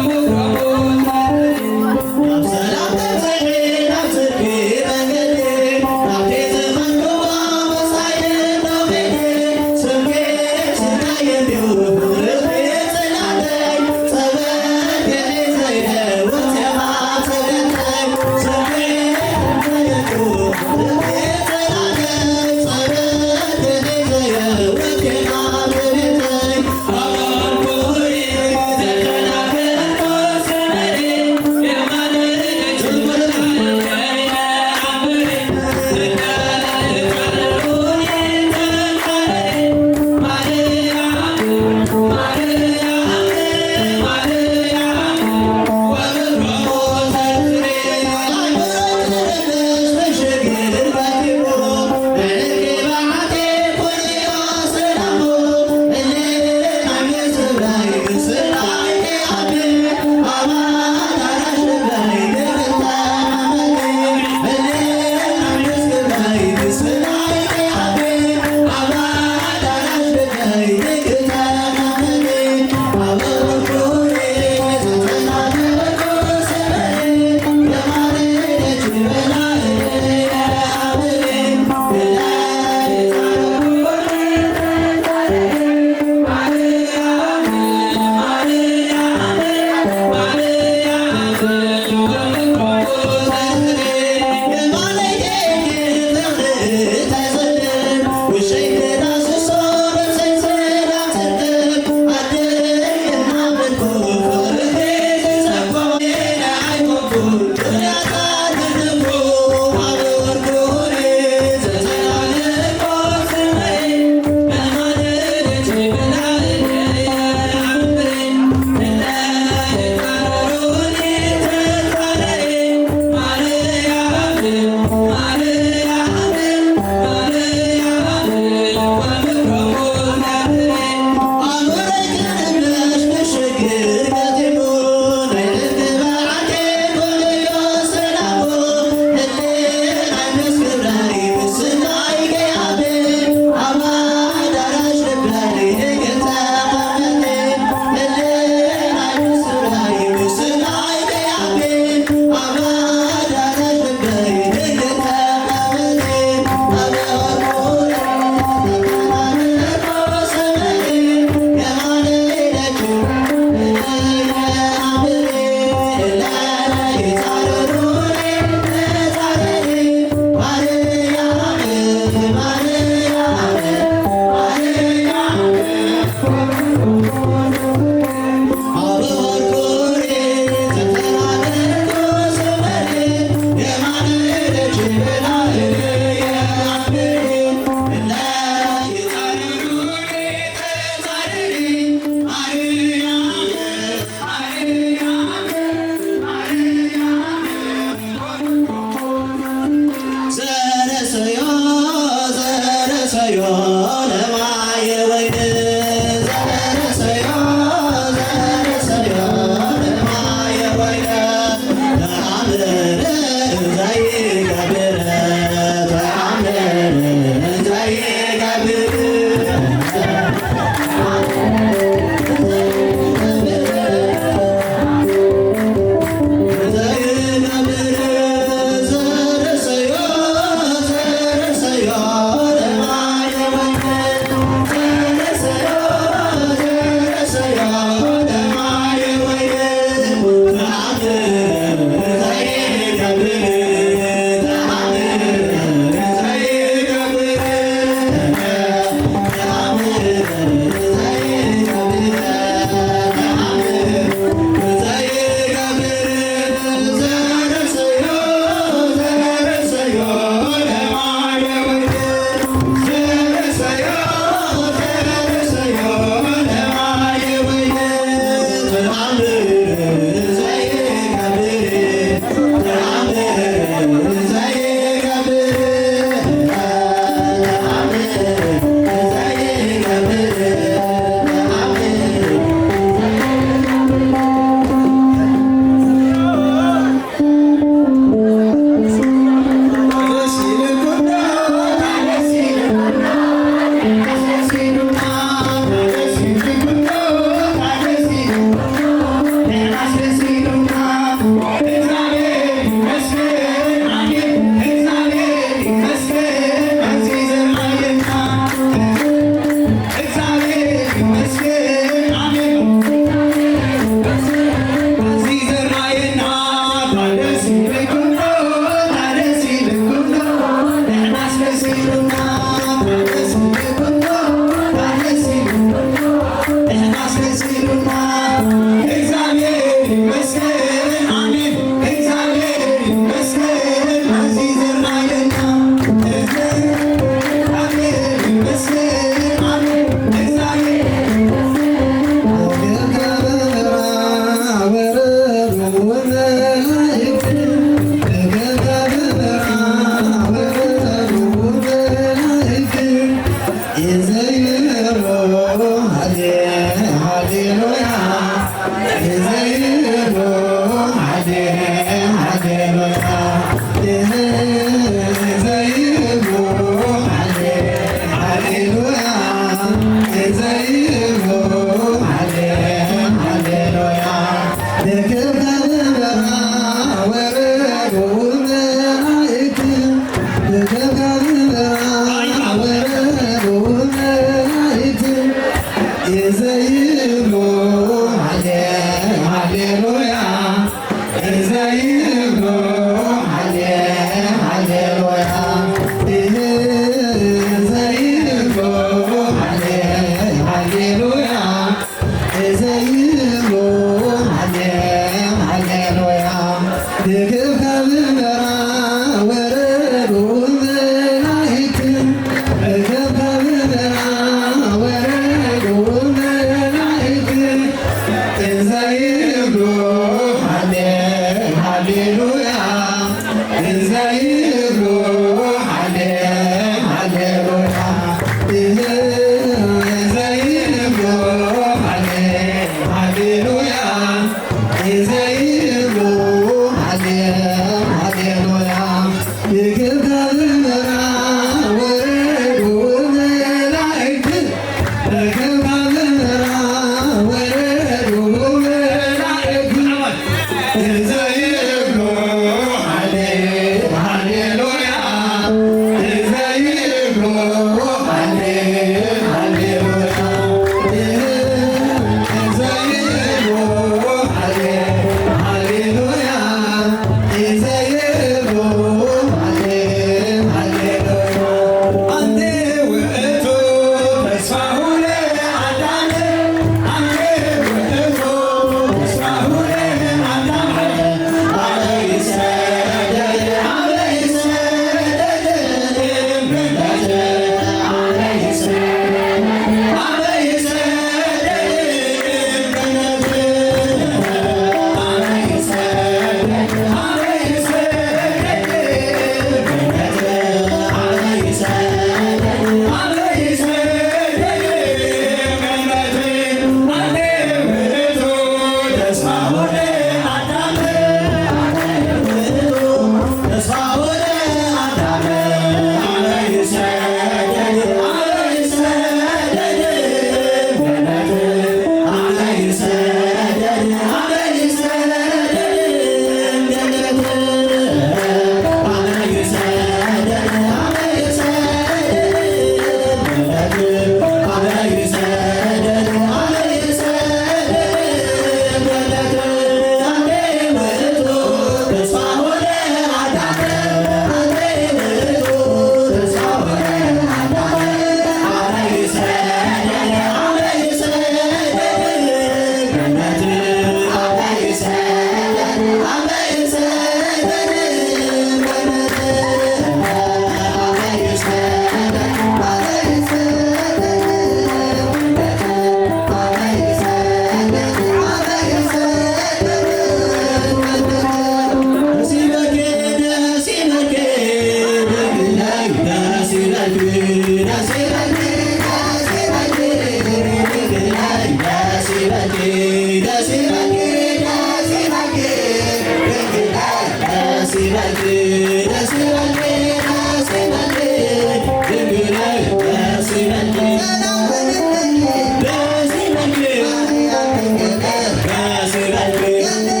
Yes,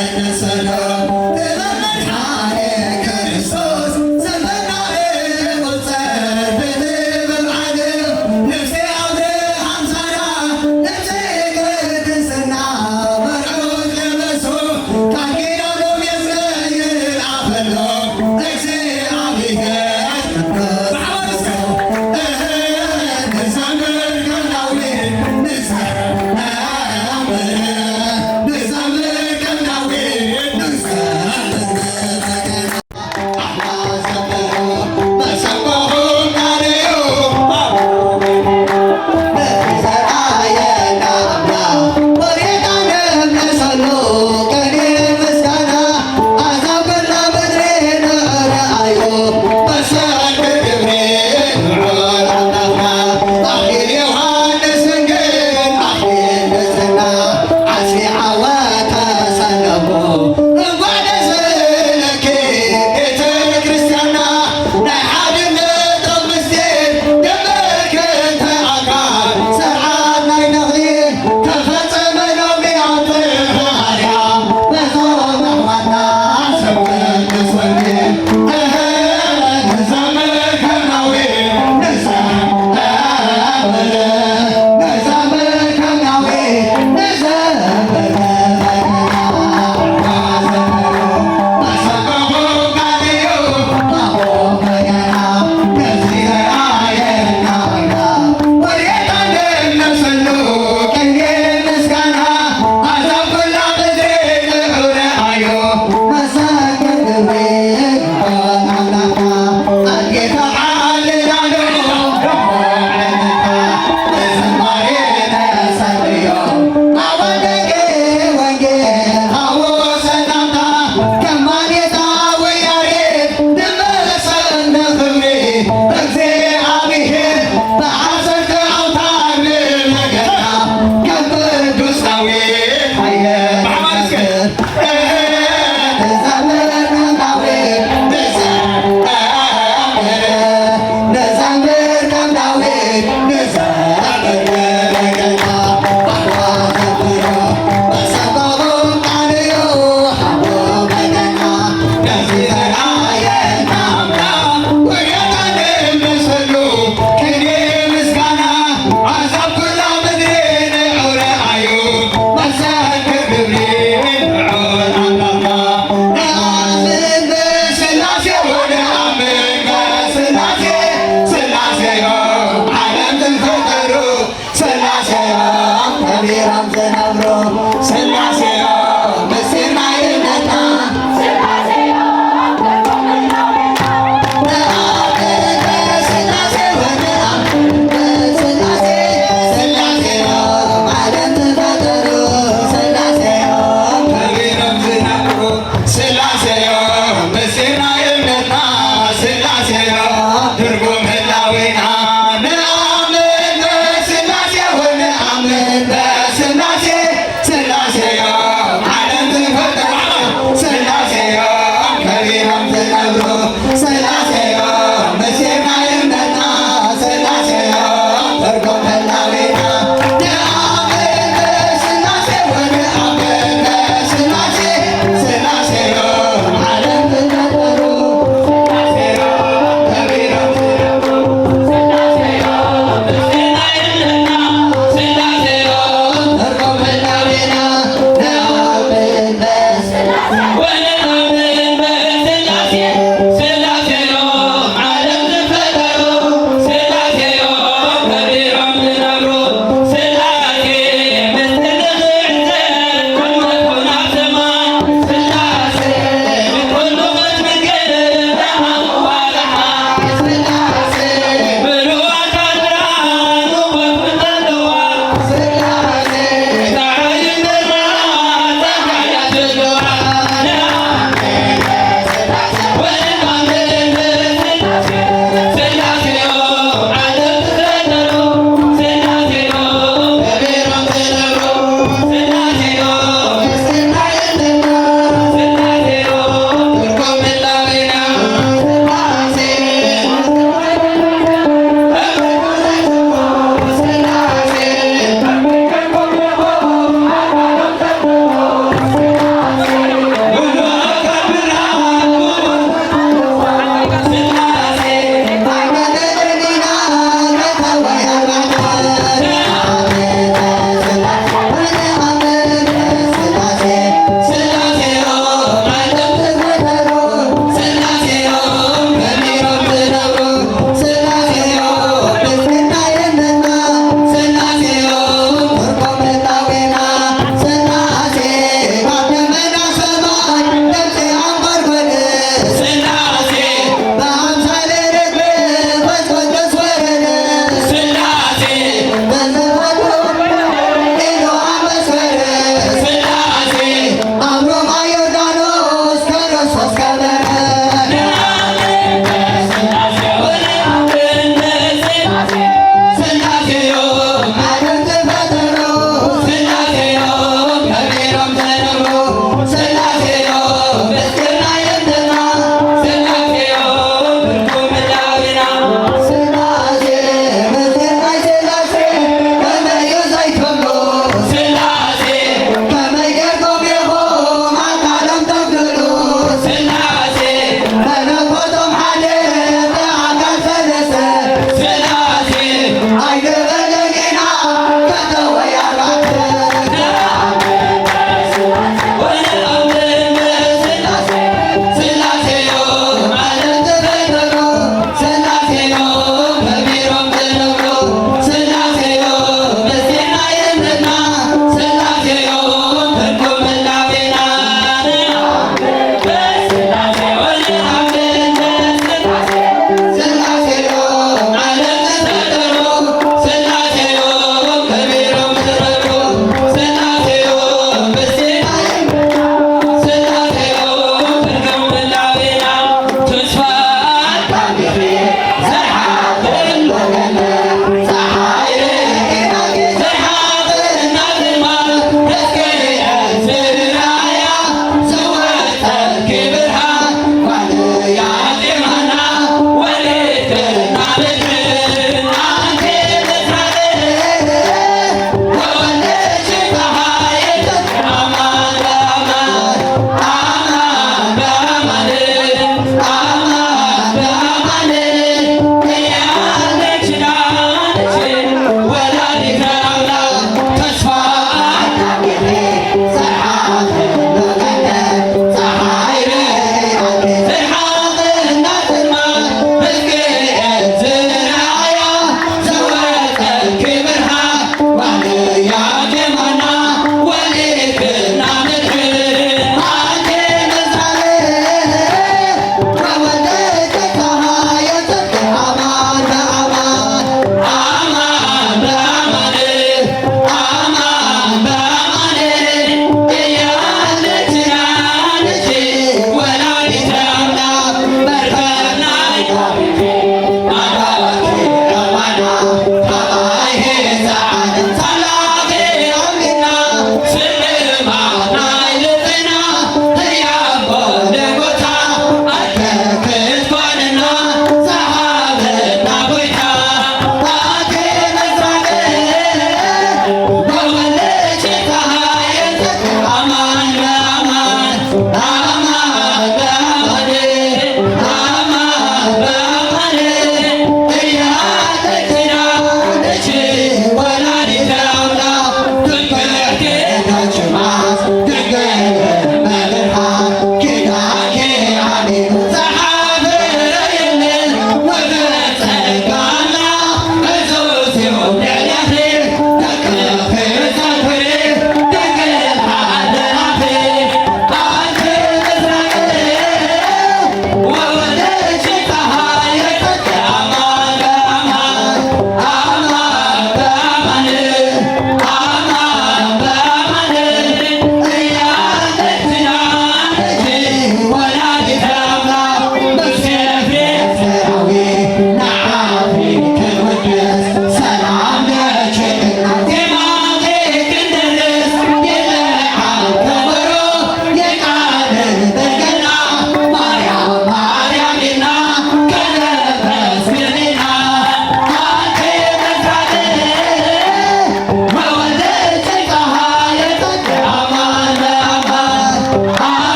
Yeah.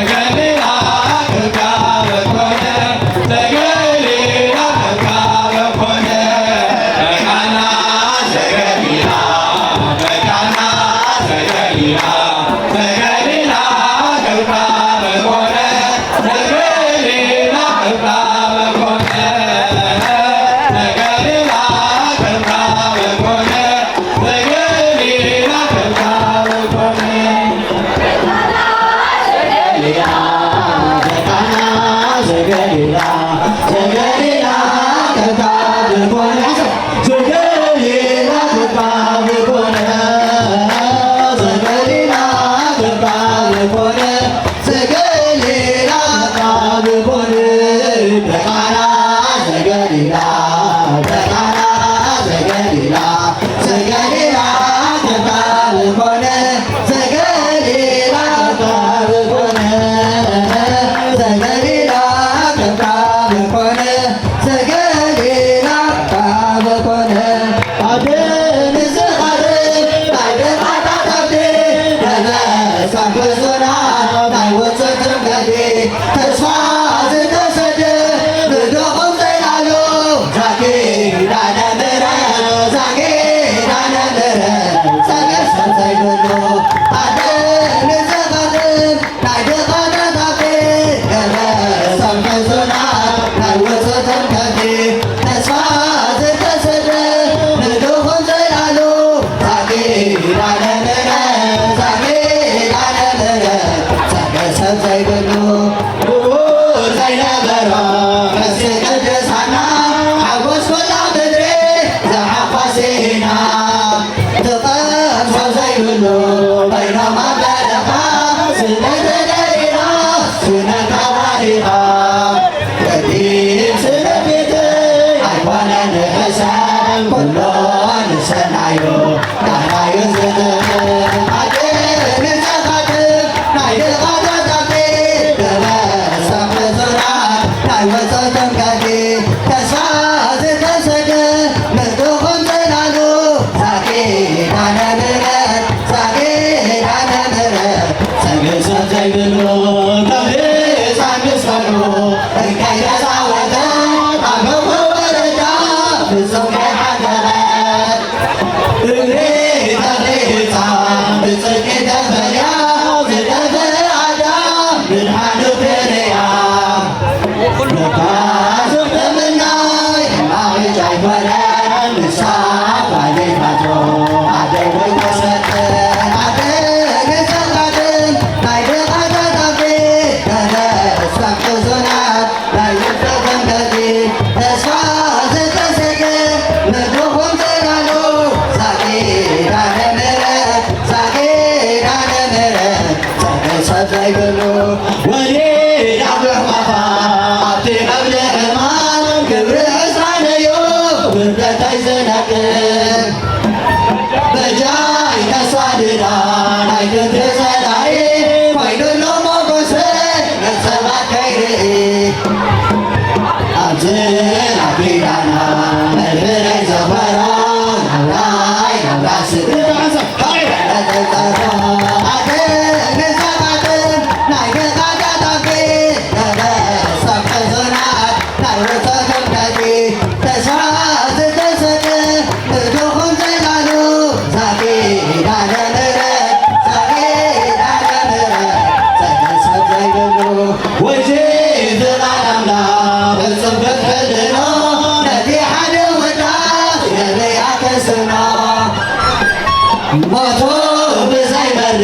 Negeri ዘይብሉ ከብሳ ንሰሉ እንከይተሳወተ አበቦ ወረዳ ፍጹም ከይሓደረት እግሪ ተኺፃ ብፅድቂ ተፈልያ ዝተፈዓዳ ብድሓኑ ፍርያ ነካዞም ተምናይ ሕማቂት ኣይኮነን ንሳ ባሌታቶ ኣደወይ ተሰጥን ኣደ ገዛቃትን ናይ ደቓታታፊ ተነስፋም ሕዙናት ናይ ዝተተንከቲ ተስፋ ዝተሰገ ንድኹም ተጋሉ ሳቂዳነ ምረት ሳቂዳነ ምረት ሰገሰብ ዘይብሉ ወሊድ ኣብርሕማኻ ኣብቲ ቀብሊ ሕማም ክብሪ ዕስራነዮ ውርደተይ ዝነቅል በጃይ ተስዋድዳ ናይ ክንዲ ፀላኢ ኮይኑሎ ሞጎሰ ነሰባት ከይርኢ ኣብዚ ናብ ኪዳና መርህረይ ዘኽበሮ ናብራይ ናብራ ስድተጠርፎ ኣደ ገዛቃትን ናይ ገዛቃታፊ ተነሳብ ሕዙናት ናይ ወሰተምከቲ ተስፋ ዝተሰጠ ንድኹም ዘላሉ ሳቂዳነ ምረት ሳቂዳነ ምረት ሰገሰብ ዘይብሉ ወይዚ ዝቓላምና ፍጹም ክትሕልሎ ነቲ ሓደ ወዳት የበያ ተስኖ ሞቱ ብዘይመርእ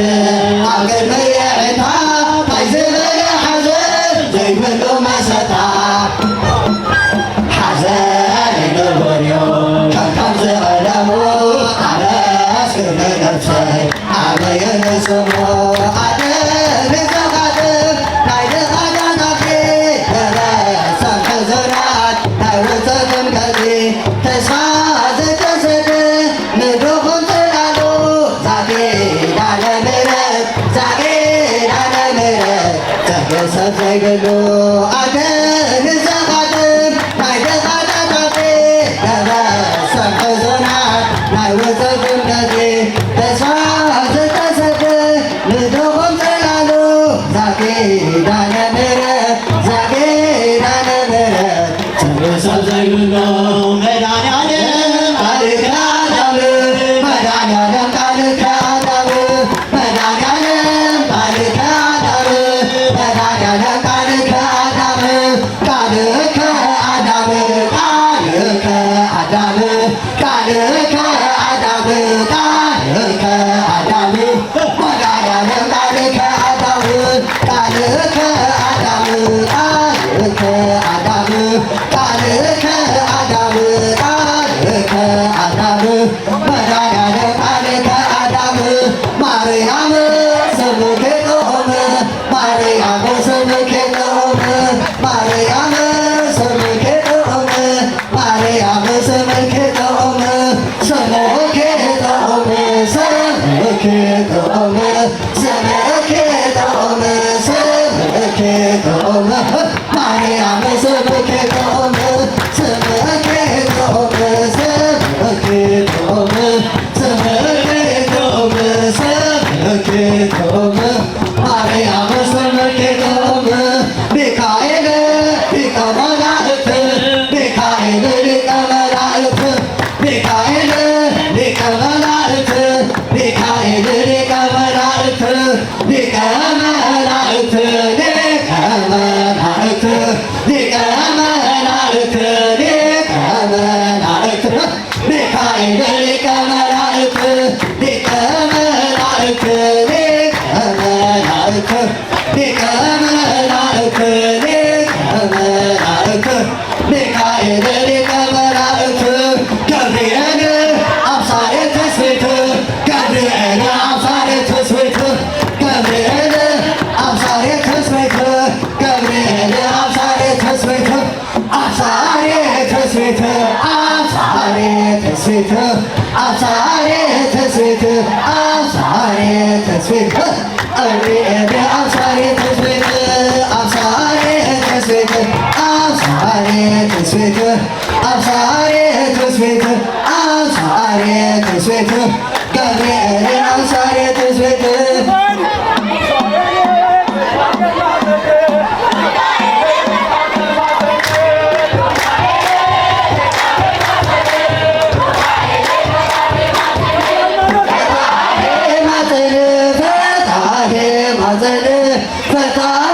ኣብ ቅድሚ የዕታ ታይ ዝበለ ሓዘን ዘይብሉ መሰታ ሓዘን ይግበርዮ ከምቶም ዝቐደሙ ኣነስ ክርነገርሰይ ኣበየ ንስሙ ኣደ ገዛቃትን ናይ ደቓታታፊ ተረሳም ሕዙናት ናይ ውፅትምከቲ ተስፋ ዝተሰደ ንድኹም ትላሉ ሳቂዳነ ምረት ሳቂዳነ ምረት ሰገሰብ ዘይብሉ ኣደ ገዛቃትን ናይ ደቓታታፊ ተረሳም ሕዙናት ናይ ውፅትምከቲ ተስፋ ዝተሰደ ንድኹም ትላሉ ሳቂዳነ ምረት ሳቂዳነ ምረት ሰገሰብ ዘይብሉ መድኃኒዓለም ቃልከ ኣዳም መድኃኒዓለም ቃልከ ኣዳም መድኃኒዓለም ቃልከ ኣዳም መድኃኒዓለም ቃልከ ኣዳም ቃልከ ኣዳም ቃልከ ኣዳም ቃልከ ኣዳም ቃልከ ኣዳም መድኃኒዓለም ቃልከ ኣዳም ቃልከ ኣዳም ቃልከ ኣዳም ቃልከ ኣዳም ቃልከ ኣዳም መድኃኒዓለም ቃልከ ኣዳም ማርያም ስምኪ ጥዑም ማርያም ስምኪ ጥዑም ማርያም ስምኪ ጥዑም ማርያም ስምኪ ጥዑም ስምኪ ጥዑም ስምኪ ጥዑም ስምኪ ጥዑም ስምኪ ጥዑም ማርያም ስምኪ ጥዑም ስምኪ ጥዑም ስምኪ ጥዑም ስምኪ ጥዑም ስምኪ ጥዑም ማርያም ስምኪ ጥዑም ሚካኤል ሊቀ መላእክት ሚካኤል ሊቀ መላእክት ሚካኤል ሊቀ መላእክት ሚካኤል ሊቀ መላእክት ሊቀ መላእክት ሊቀ መላእክት ሊቀ መላእክት ሊቀ መላእክት ሚካኤል ሊቀ መላእክት ሊቀ መላእክት ሊቀ መላእክት ሊቀ መላእክት ሊቀ መላእክት ሚካኤል ሊቀ መላእክት ገብርኤል አብሳሬ ተስቤት ገብርኤል አብሳሬ ተስቤት ገብርኤል አብሳሬ ተስቤት ገብርኤል አብሳሬ ተስቤት አብሳሬ ተስቤት አብሳሬ ተስቤት አብሳሬ ተስቤት አብሳሬ ተስቤት ገብርኤል አብሳሬ ተስቤት አብሳሬ ተስቤት አብሳሬ ተስቤት አብሳሬ ተስቤት አብሳሬ ተስቤት ገብርኤል አብሳሬ ተስቤት حزن فتاة